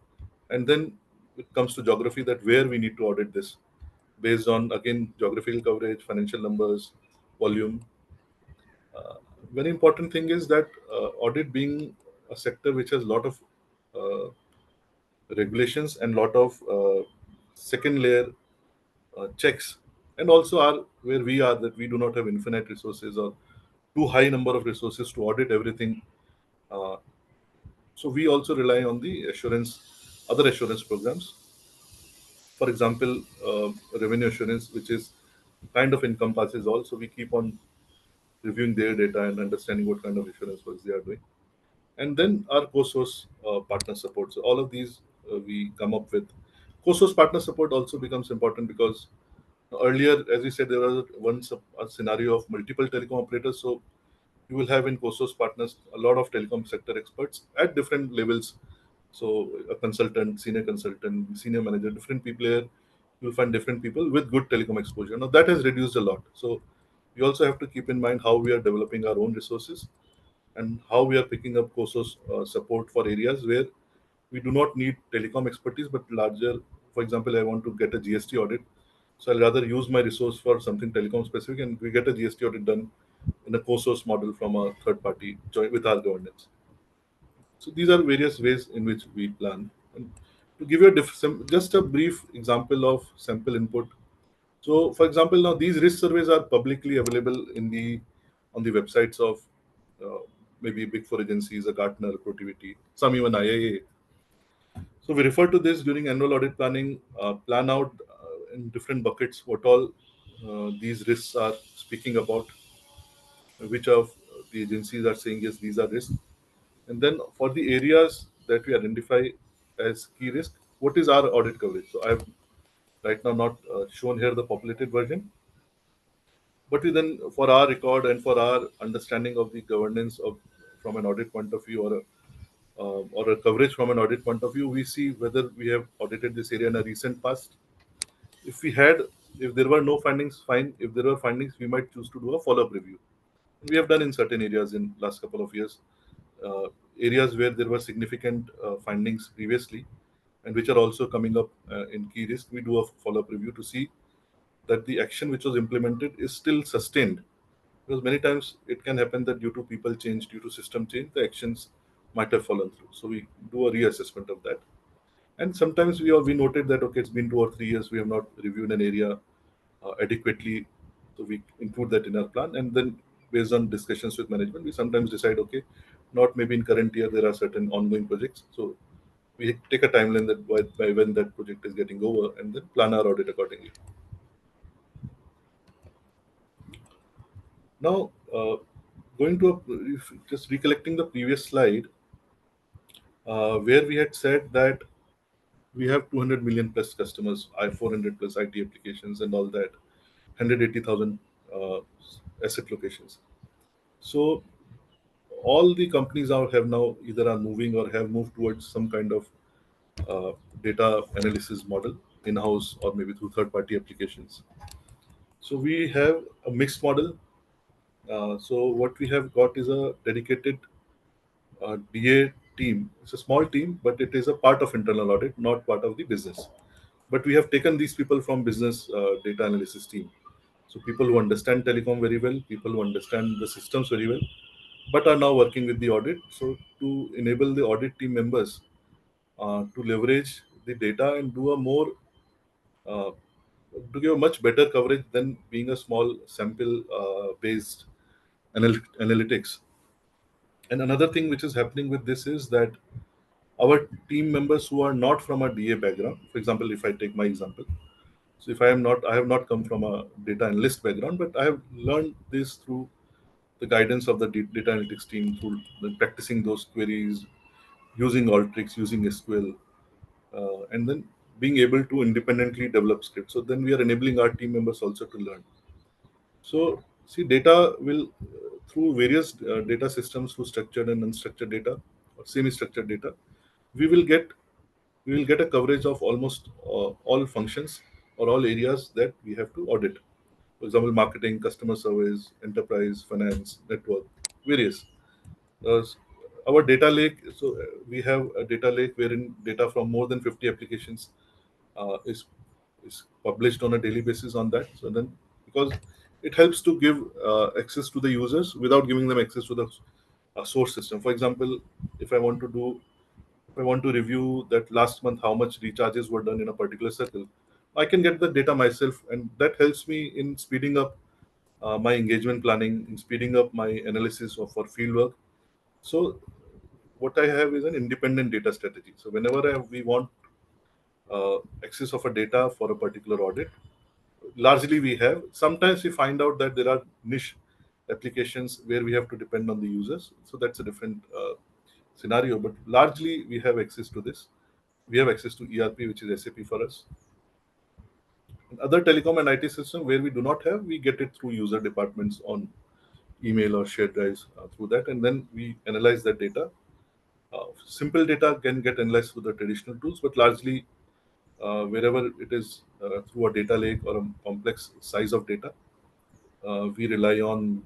And then it comes to geography, that where we need to audit this, based on, again, geographical coverage, financial numbers, volume. Uh, Very important thing is that audit being a sector which has a lot of uh, regulations and lot of second layer checks, and also are where we are, that we do not have infinite resources or too high number of resources to audit everything. Uh, so we also rely on the other assurance programs. For example, revenue assurance, which is kind of encompasses all. So we keep on reviewing their data and understanding what kind of assurance works they are doing. And then our co-source partner support. So all of these we come up with. Co-source partner support also becomes important because earlier, as we said, there was once a scenario of multiple telecom operators. So you will have in co-source partners a lot of telecom sector experts at different levels. So a consultant, senior manager, different people here. You'll find different people with good telecom exposure. Now that has reduced a lot. So we also have to keep in mind how we are developing our own resources, and how we are picking up COSOS support for areas where we do not need telecom expertise, but larger. For example, I want to get a GST audit, so I'll rather use my resource for something telecom specific, and we get a GST audit done in a COSOS model from a third party joint with our governance. So these are various ways in which we plan. And to give you just a brief example of sample input. So, for example, now these risk surveys are publicly available on the websites of uh, maybe Big Four agencies, a Gartner, Protiviti, some even IIA. So we refer to this during annual audit planning, plan out in different buckets what all these risks are speaking about, which of the agencies are saying yes, these are risks. And then for the areas that we identify as key risk, what is our audit coverage? So I've right now not shown here the populated version, but we then, for our record and for our understanding of the governance of from an audit point of view, or a coverage from an audit point of view, we see whether we have audited this area in a recent past. If we had, if there were no findings, fine. If there were findings, we might choose to do a follow-up review. We have done in certain areas in last couple of years, uh, areas where there were significant findings previously, and which are also coming up in key risk. We do a follow-up review to see that the action which was implemented is still sustained, because many times it can happen that due to people change, due to system change, the actions might have fallen through. So we do a reassessment of that. And sometimes we noted that okay, it's been 2 or 3 years, we have not reviewed an area adequately, so we include that in our plan. And then based on discussions with management, we sometimes decide okay, not maybe in current year, there are certain ongoing projects, so we take a timeline that by when that project is getting over, and then plan our audit accordingly. Now, going to just recollecting the previous slide, where we had said that we have 200 million plus customers, I 400 plus IT applications, and all that, 180,000 uh, asset locations. So all the companies have now either are moving or have moved towards some kind of uh, data analysis model in-house or maybe through third-party applications. So we have a mixed model. So what we have got is a dedicated DA team. It's a small team, but it is a part of internal audit, not part of the business. But we have taken these people from business data analysis team. So people who understand telecom very well, people who understand the systems very well, but are now working with the audit. So to enable the audit team members to leverage the data and do a more uh, to give a much better coverage than being a small sample based analytics. And another thing which is happening with this is that our team members who are not from a DA background, for example, if I take my example, so if I have not come from a data analyst background, but I have learned this through the guidance of the data analytics team, through practicing those queries, using Alteryx, using SQL, and then being able to independently develop scripts. So then we are enabling our team members also to learn. So see, data will through various data systems, through structured and unstructured data or semi-structured data, we will get we will get a coverage of almost all functions or all areas that we have to audit. For example, marketing, customer service, enterprise, finance, network, various. Uh, our data lake, so we have a data lake wherein data from more than 50 applications uh, is is published on a daily basis on that. So then, because it helps to give access to the users without giving them access to the source system. For example, if I want to do if I want to review that last month how much recharges were done in a particular circle, I can get the data myself, and that helps me in speeding up my engagement planning, in speeding up my analysis of for fieldwork. So what I have is an independent data strategy. So whenever we want access of a data for a particular audit, largely we have. Sometimes we find out that there are niche applications where we have to depend on the users. So that's a different scenario. But largely we have access to this. We have access to ERP, which is SAP for us. In other telecom and IT system where we do not have, we get it through user departments on email or shared drives through that, and then we analyze that data. Simple data can get analyzed through the traditional tools, but largely wherever it is through a data lake or a complex size of data, we rely on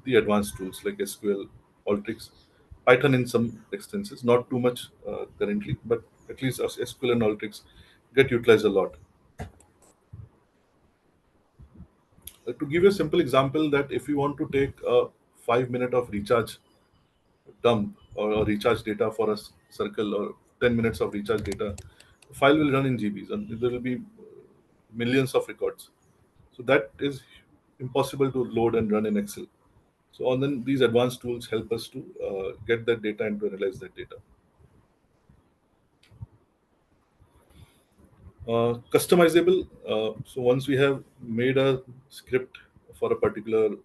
the advanced tools like SQL, Alteryx, Python in some extenses, not too much currently, but at least SQL and Alteryx get utilized a lot. To give you a simple example, that if you want to take a 5 minute of recharge dump or recharge data for a circle, or 10 minutes of recharge data, the file will run in GBs and there will be millions of records. So that is impossible to load and run in Excel. So and then these advanced tools help us to get that data and to analyze that data. Customizable. So once we have made a script for a particular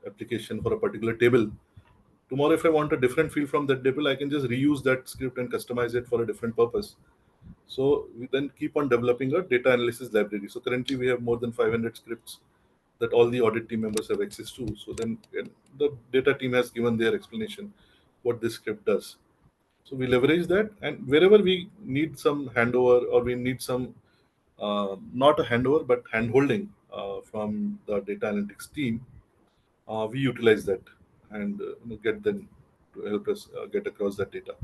application, for a particular table, Tomorrow, if I want a different field from that table, I can just reuse that script and customize it for a different purpose. So we then keep on developing a data analysis library. So currently we have more than 500 scripts that all the audit team members have access to. So then the data team has given their explanation what this script does. So we leverage that, and wherever we need some handover or we need some not a handover but handholding from the data analytics team, we utilize that and get them to help us get across that data.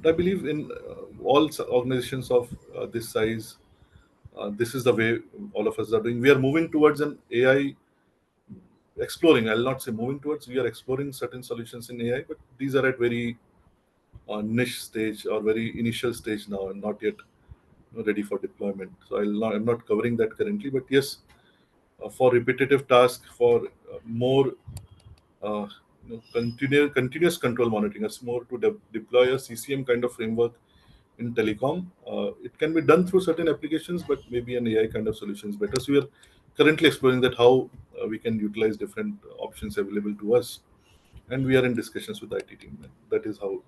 I believe in all organizations of this size, this is the way all of us are doing. We are moving towards an AI exploring. I'll not say moving towards. We are exploring certain solutions in AI, but these are at very niche stage or very initial stage now, and not yet ready for deployment. So I'm not covering that currently, but yes, for repetitive tasks, for more continuous control monitoring, as more to deploy a CCM kind of framework in telecom. It can be done through certain applications, but maybe an AI kind of solution is better. So we are currently exploring that how we can utilize different options available to us, and we are in discussions with the IT team. And that is how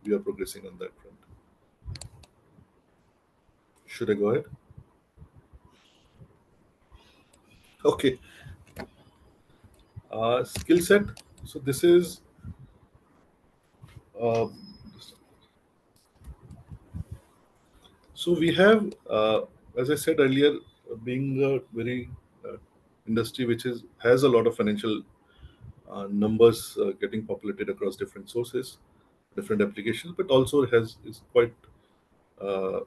we are progressing on that front. Should I go ahead? Okay. Skill set. So this is uh, so we have, as I said earlier, being a very industry which has a lot of financial numbers getting populated across different sources, different applications, but also is quite uh,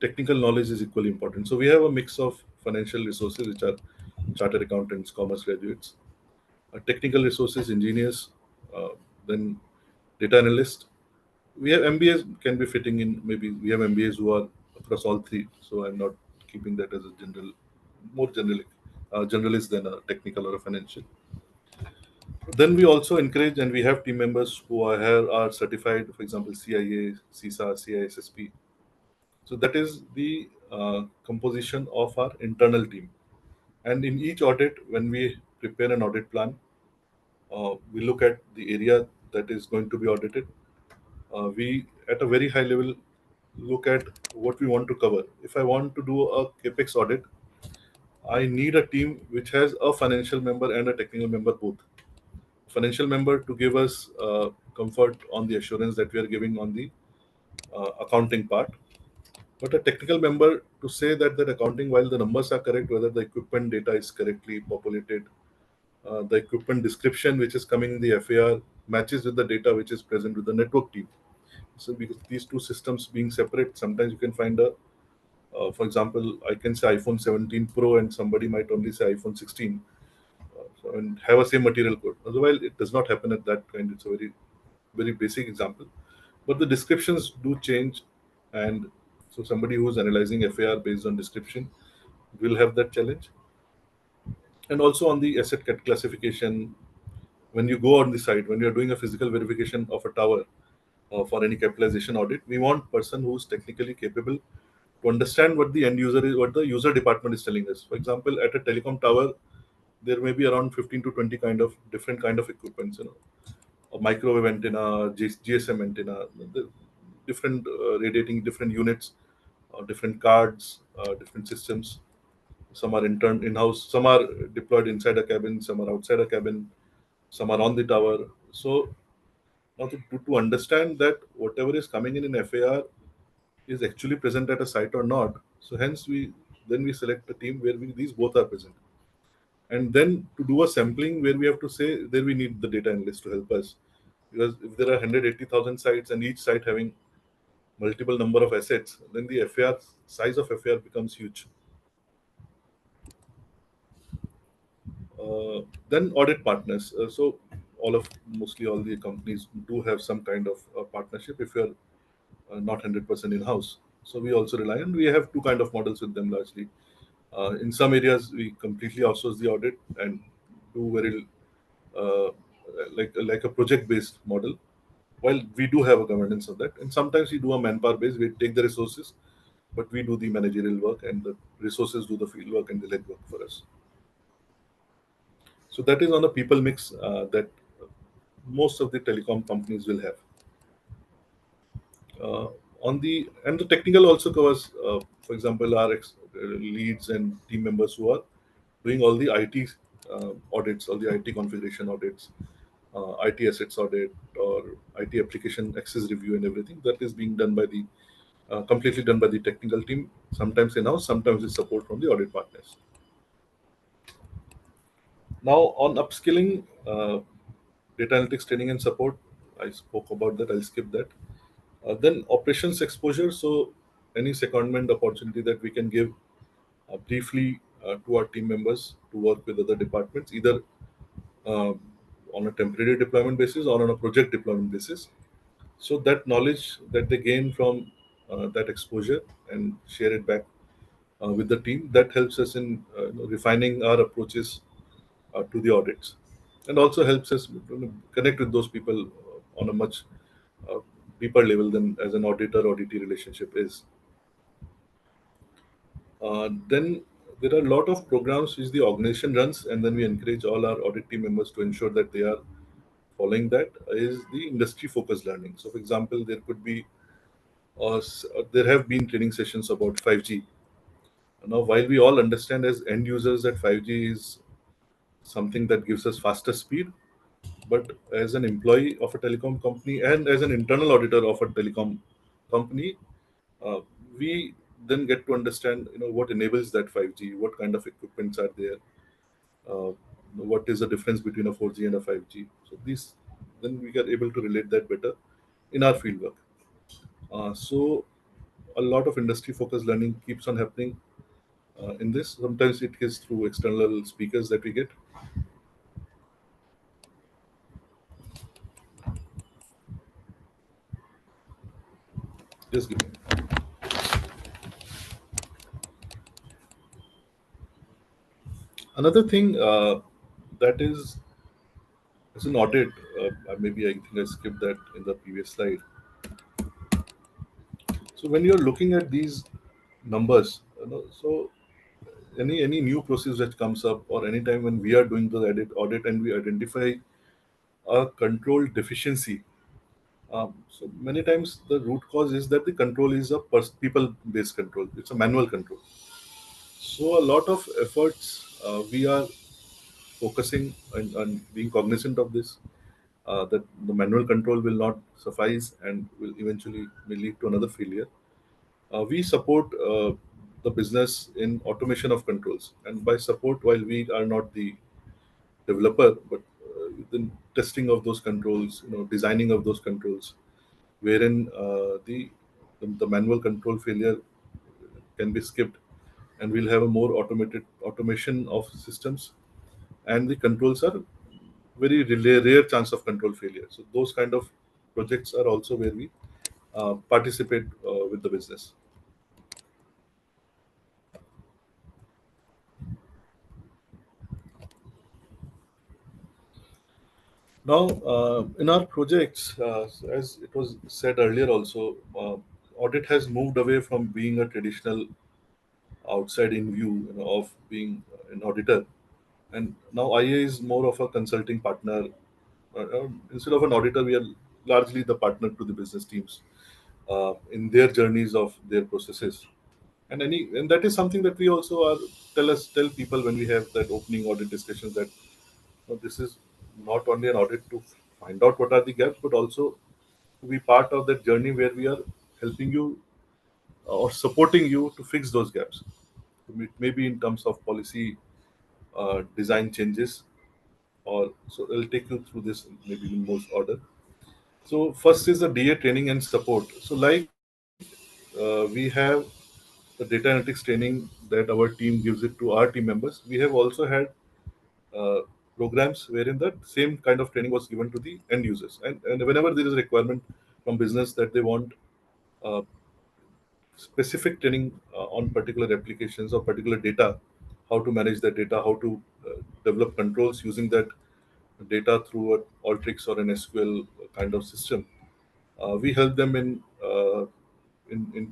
technical knowledge is equally important. So we have a mix of financial resources, which are chartered accountants, commerce graduates, technical resources, engineers, uh, then data analysts. We have MBAs can be fitting in. Maybe we have MBAs who are across all three. So I'm not keeping that as a more generalist than a technical or a financial. Then we also encourage and we have team members who are certified, for example, CIA, CISA, CISSP. So that is the composition of our internal team. And in each audit, when we prepare an audit plan, we look at the area that is going to be audited. We, at a very high level, look at what we want to cover. If I want to do a capex audit, I need a team which has a financial member and a technical member both. Financial member to give us comfort on the assurance that we are giving on the accounting part, but a technical member to say that that accounting, while the numbers are correct, whether the equipment data is correctly populated, the equipment description which is coming in the FAR matches with the data which is present with the network team. So because these two systems being separate, sometimes you can find for example, I can say iPhone 17 Pro and somebody might only say iPhone 16, and have a same material code. Otherwise, it does not happen at that kind. It's a very basic example, but the descriptions do change, and so somebody who is analyzing FAR based on description will have that challenge. And also on the asset classification, when you go on the site, when you're doing a physical verification of a tower for any capitalization audit, we want person who's technically capable to understand what the end user is, what the user department is telling us. For example, at a telecom tower, there may be around 15 to 20 kind of different kind of equipments, a microwave antenna, GSM antenna, the different radiating different units, different cards, different systems. Some are in-house, some are deployed inside a cabin, some are outside a cabin, some are on the tower. So now to understand that whatever is coming in FAR is actually present at a site or not. So hence we select a team where these both are present. And then to do a sampling where we have to say there we need the data analyst to help us, because if there are 180,000 sites and each site having multiple number of assets, then the FAR size of FAR becomes huge. Then audit partners. So mostly all the companies do have some kind of partnership if you're not 100% in-house. So we also rely on, we have two kind of models with them largely. In some areas, we completely outsource the audit and do very uh, like a project-based model. While we do have a governance of that, and sometimes we do a manpower base. We take the resources, but we do the managerial work, and the resources do the field work and the leg work for us. So that is on a people mix that most of the telecom companies will have. On the and the technical also covers, for example, our leads and team members who are doing all the IT audits, all the IT configuration audits, IT assets audit, or IT application access review, and everything that is being done by the completely done by the technical team. Sometimes in-house, sometimes with support from the audit partners. Now on upskilling, data analytics training and support, I spoke about that. I'll skip that. Then operations exposure. So any secondment opportunity that we can give briefly to our team members to work with other departments, either uh, on a temporary deployment basis or on a project deployment basis. So that knowledge that they gain from that exposure and share it back with the team, that helps us in refining our approaches to the audits, and also helps us connect with those people on a much uh, deeper level than as an auditor auditee relationship is. Then there are a lot of programs which the organization runs, and then we encourage all our audit team members to ensure that they are following that. Is the industry focused learning. So, for example, there could be there have been training sessions about 5G. Now, while we all understand as end users that 5G is something that gives us faster speed, but as an employee of a telecom company and as an internal auditor of a telecom company, uh, we then get to understand what enables that 5G, what kind of equipments are there, uh, what is the difference between a 4G and a 5G. So these, then we are able to relate that better in our fieldwork. So a lot of industry focused learning keeps on happening in this. Sometimes it is through external speakers that we get. Just give me. Another thing that is as an audit, maybe I think I skipped that in the previous slide. So when you're looking at these numbers, so any new process that comes up, or any time when we are doing the audit and we identify a control deficiency, so many times the root cause is that the control is a people-based control. It's a manual control. So a lot of efforts we are focusing on being cognizant of this, that the manual control will not suffice and will eventually may lead to another failure. We support the business in automation of controls, and by support, while we are not the developer, but the testing of those controls, designing of those controls, wherein the manual control failure can be skipped, and we'll have a more automated automation of systems, and the controls are very rare chance of control failure. So those kind of projects are also where we participate with the business. Now, in our projects, as it was said earlier, also audit has moved away from being a traditional outside in view, of being an auditor, and now IA is more of a consulting partner. Instead of an auditor, we are largely the partner to the business teams in their journeys of their processes, and that is something that we also are tell people when we have that opening audit discussions, that this is not only an audit to find out what are the gaps, but also to be part of that journey where we are helping you or supporting you to fix those gaps. Maybe in terms of policy design changes, or so I'll take you through this maybe in most order. So first is the DA training and support. So like we have the data analytics training that our team gives it to our team members. We have also had uh, programs wherein that same kind of training was given to the end users, and whenever there is a requirement from business that they want uh, specific training on particular applications or particular data, how to manage that data, how to develop controls using that data through an Alteryx or an SQL kind of system. We help them in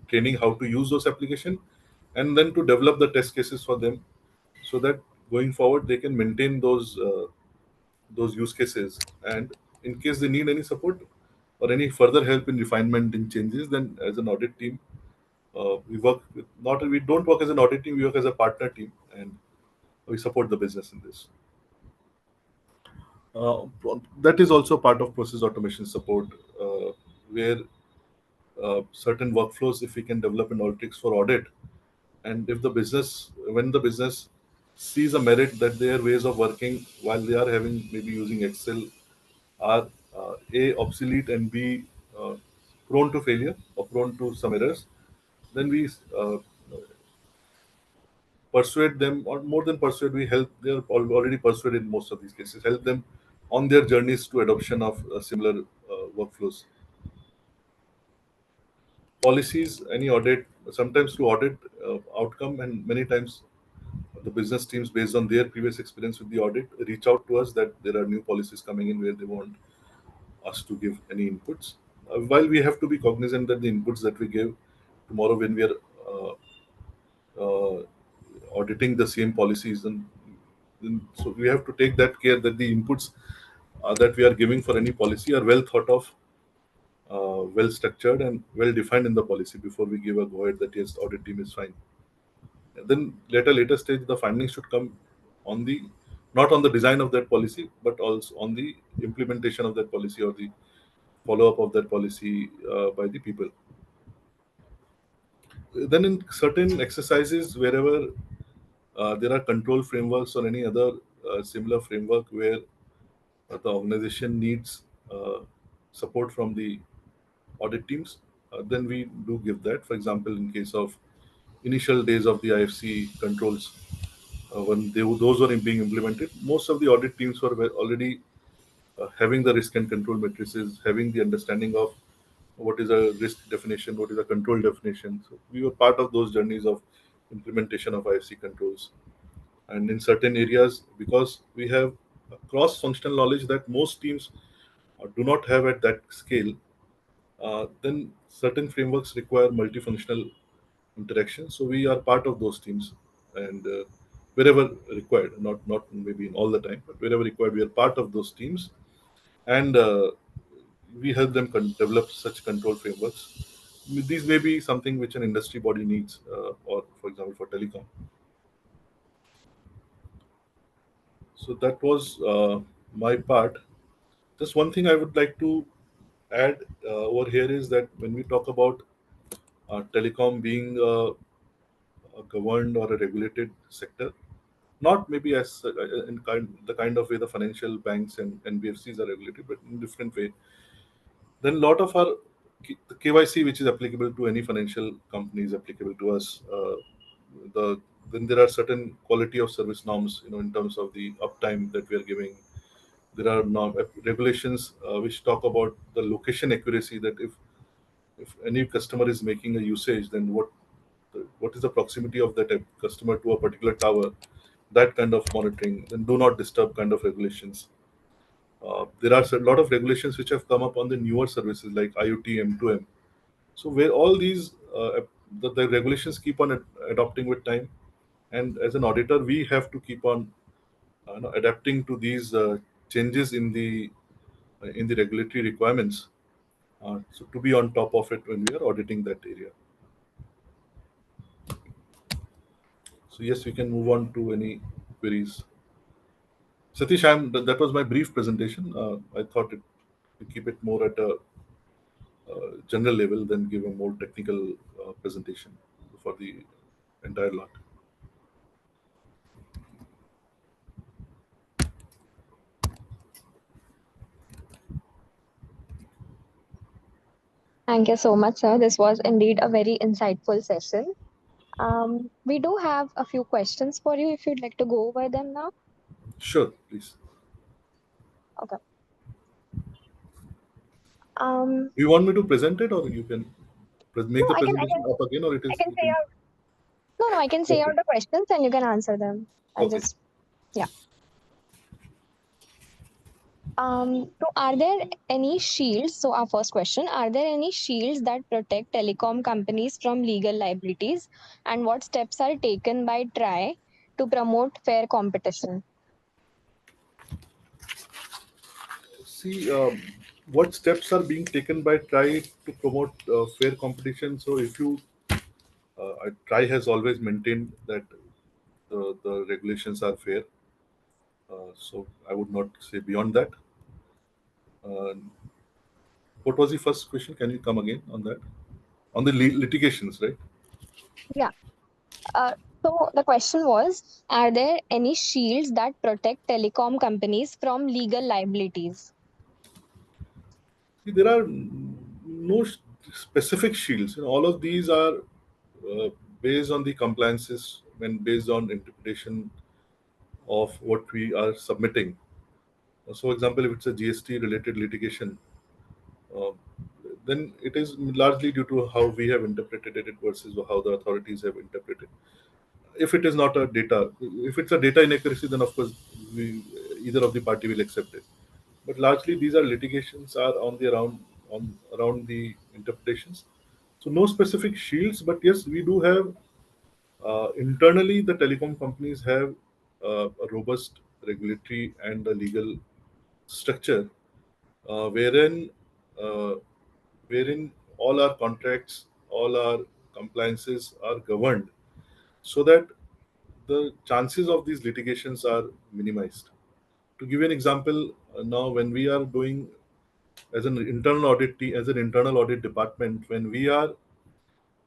training how to use those application, and then to develop the test cases for them, so that going forward they can maintain those those use cases, and in case they need any support or any further help in refinement in changes, then as an audit team, we work with, not we don't work as an audit team, we work as a partner team, and we support the business in this. Uh, that is also part of process automation support, where certain workflows, if we can develop in Alteryx for audit, and if the business, when the business sees a merit that their ways of working while they are having maybe using Excel are A, obsolete, and B, uh, prone to failure or prone to some errors, then we persuade them, or more than persuade, we help. They are already persuaded in most of these cases. Help them on their journeys to adoption of similar workflows. Policies, any audit, sometimes to audit outcome, and many times the business teams, based on their previous experience with the audit, reach out to us that there are new policies coming in where they want us to give any inputs. While we have to be cognizant that the inputs that we give tomorrow when we are uh, uh, auditing the same policies, and so we have to take that care that the inputs that we are giving for any policy are well thought of, well structured, and well defined in the policy before we give a go ahead that yes, audit team is fine. And then later stage, the findings should come on the, not on the design of that policy, but also on the implementation of that policy or the follow up of that policy by the people. Then in certain exercises, wherever there are control frameworks or any other similar framework where the organization needs support from the audit teams, then we do give that. For example, in case of initial days of the IFC controls, when those were being implemented, most of the audit teams were already having the risk and control matrices, having the understanding of what is a risk definition, what is a control definition. So we were part of those journeys of implementation of IFC controls. And in certain areas, because we have a cross-functional knowledge that most teams do not have at that scale, then certain frameworks require multifunctional interaction. So we are part of those teams, and wherever required, not maybe in all the time, but wherever required, we are part of those teams, and we help them develop such control frameworks. These may be something which an industry body needs, or for example, for telecom. So that was my part. Just one thing I would like to add over here is that when we talk about telecom being a governed or a regulated sector, not maybe as in the kind of way the financial banks and NBFCs are regulated, but in different way, then a lot of our the KYC, which is applicable to any financial company, is applicable to us. The Then there are certain quality of service norms, in terms of the uptime that we are giving. There are regulations which talk about the location accuracy. That if any customer is making a usage, then what is the proximity of that customer to a particular tower? That kind of monitoring. Then do not disturb kind of regulations. There are a lot of regulations which have come up on the newer services like IoT, M2M. So where all these the regulations keep on adopting with time, and as an auditor, we have to keep on adapting to these changes in the regulatory requirements. So to be on top of it when we are auditing that area. So yes, we can move on to any queries. Satish, that was my brief presentation. I thought to keep it more at a general level than give a more technical presentation for the entire lot. Thank you so much, sir. This was indeed a very insightful session. We do have a few questions for you if you'd like to go over them now. Sure, please. Okay. Um, Do you want me to present it, or you can make no, the I can, I presentation can, up again, or it I is can you say can. out. No, I can say Okay. out the questions and you can answer them. I'll Okay. just, yeah. So are there any shields? So our first question, are there any shields that protect telecom companies from legal liabilities? And what steps are taken by TRI to promote fair competition? See, what steps are being taken by TRI to promote fair competition? So, if you TRI has always maintained that the regulations are fair. So, I would not say beyond that. Uh, what was the first question? Can you come again on that? On the litigations, right? Yeah. Uh, so the question was, are there any shields that protect telecom companies from legal liabilities? See, there are no specific shields. You know, all of these are based on the compliances and based on interpretation of what we are submitting. So, for example, if it's a GST related litigation, uh, then it is largely due to how we have interpreted it versus how the authorities have interpreted. If it is not a data, if it's a data inaccuracy, then of course either of the party will accept it. But largely these are litigations are around the interpretations. So no specific shields, but yes, we do have internally the telecom companies have a robust regulatory and a legal structure wherein uh, wherein all our contracts, all our compliances are governed so that the chances of these litigations are minimized. To give you an example, now when we are doing as an internal audit as an internal audit department, when we are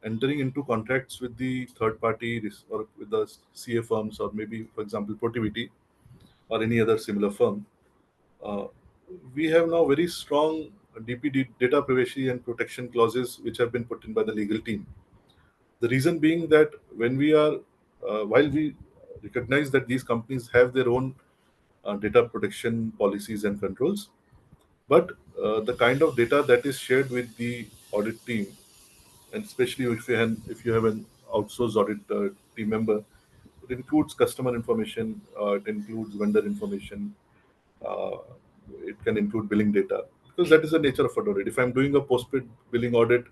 entering into contracts with the third party or with the CA firms or maybe, for example, Protiviti or any other similar firm, uh, we have now very strong DPD data privacy and protection clauses which have been put in by the legal team. The reason being that when we are, while we recognize that these companies have their own data protection policies and controls, but the kind of data that is shared with the audit team, and especially if you have an outsourced audit team member, it includes customer information, it includes vendor information, uh, it can include billing data because that is the nature of an audit. If I'm doing a postpaid billing audit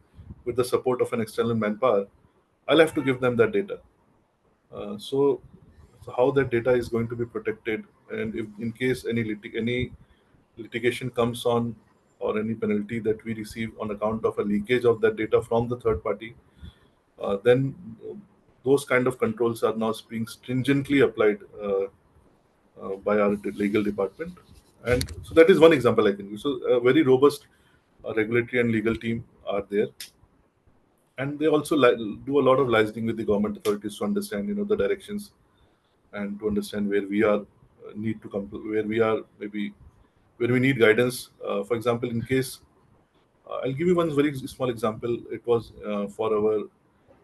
with the support of an external manpower, I'll have to give them that data. So how that data is going to be protected, and if in case any litigation comes on or any penalty that we receive on account of a leakage of that data from the third party, then those kind of controls are now being stringently applied by our legal department. And so that is one example I can use. So a very robust regulatory and legal team are there, and they also do a lot of liaising with the government authorities to understand, the directions and to understand where we are need to come where we are maybe where we need guidance. For example, in case I'll give you one very small example. It was for our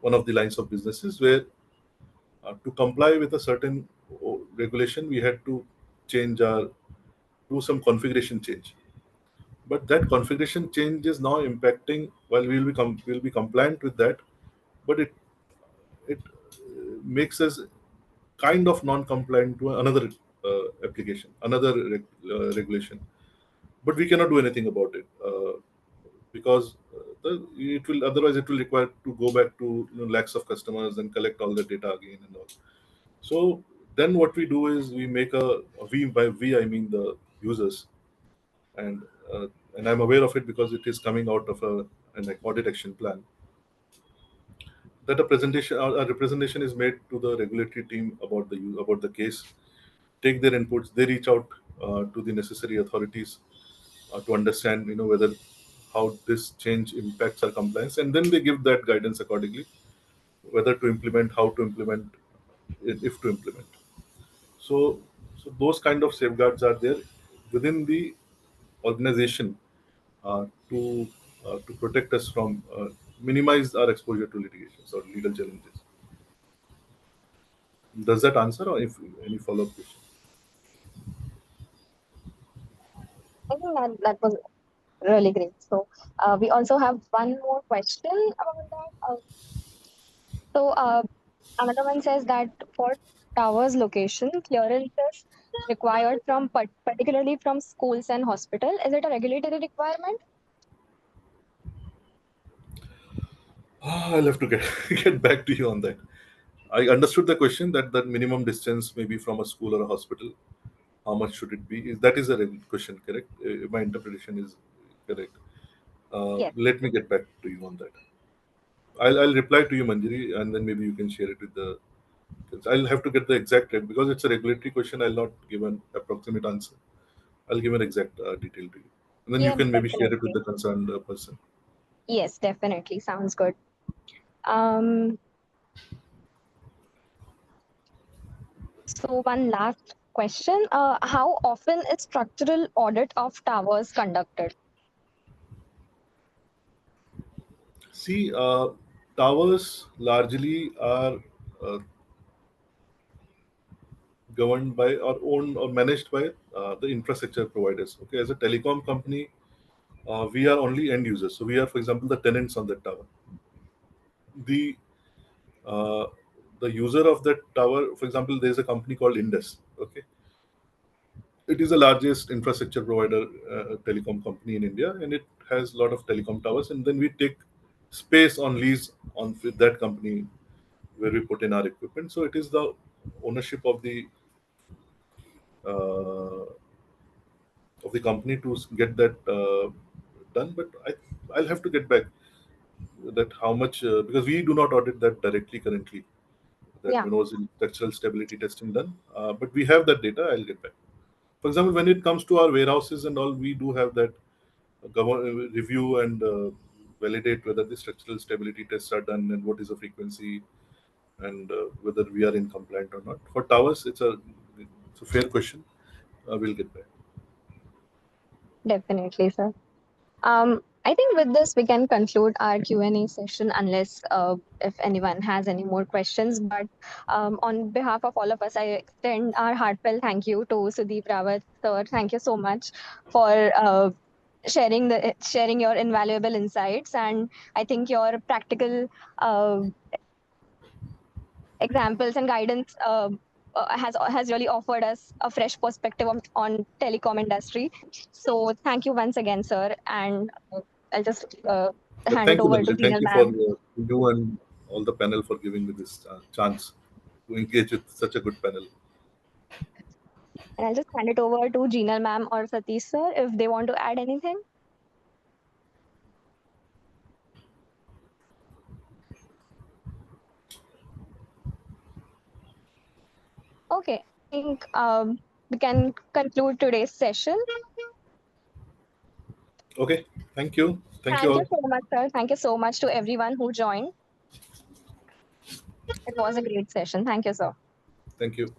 one of the lines of businesses where to comply with a certain regulation, we had to change our do some configuration change. But that configuration change is now impacting. While we'll be compliant with that, but it makes us kind of non-compliant to another application, another regulation. But we cannot do anything about it because it will otherwise it will require to go back to lakhs of customers and collect all the data again and all. So then what we do is we make we by we I mean the users, and uh, and I'm aware of it because it is coming out of an audit action plan, that a representation is made to the regulatory team about about the case, take their inputs, they reach out to the necessary authorities to understand whether how this change impacts our compliance, and then they give that guidance accordingly, whether to implement, how to implement, if to implement. So those kind of safeguards are there within the organization to protect us from minimize our exposure to litigations or legal challenges. Does that answer, or if any follow-up question? I think that was really great. So we also have one more question about that. So another one says that for towers location, clearances required from particularly from schools and hospital. Is it a regulatory requirement? I'll have to get get back to you on that. I understood the question that minimum distance maybe from a school or a hospital. how much should it be? That is a question, correct? My interpretation is correct. Yes. Let me get back to you on that. I'll reply to you, Manjari, and then maybe you can share it with the. I'll have to get the exact rate because it's a regulatory question. I'll not give an approximate answer. I'll give an exact detail to you, and then you Yes, can maybe share it with definitely. the concerned person. Yes, definitely. Sounds good. Um, so one last question. How often is structural audit of towers conducted? See, towers largely are uh, governed by or owned or managed by the infrastructure providers. Okay, as a telecom company, we are only end users. So we are, for example, the tenants on that tower. The uh, the user of that tower, for example, there is a company called Indus. Okay, it is the largest infrastructure provider telecom company in India, and it has a lot of telecom towers. And then we take space on lease on with that company where we put in our equipment. So it is the ownership uh, of the company to get that done. But I'll have to get back that how much because we do not audit that directly currently. That Yeah, when was in structural stability testing done, but we have that data. I'll get back. For example, when it comes to our warehouses and all, we do have that review and validate whether the structural stability tests are done and what is the frequency and whether we are in compliant or not. For towers, it's a fair question. We'll get back. definitely, sir. I think with this we can conclude our Q&A session unless if anyone has any more questions. But on behalf of all of us, I extend our heartfelt thank you to Sudeep Rawat, sir. Thank you so much for sharing your invaluable insights, and I think your practical uh, examples and guidance has really offered us a fresh perspective on telecom industry. So thank you once again, sir, and I'll just But hand it thank you, over to Manjari. Thank Jinal you for ma'am. you and all the panel for giving me this chance to engage with such a good panel. And I'll just hand it over to Jinal ma'am or Satish sir if they want to add anything. Okay, I think we can conclude today's session. Okay, thank you. Thank you Thank you all. so much, sir. Thank you so much to everyone who joined. It was a great session. Thank you, sir. Thank you.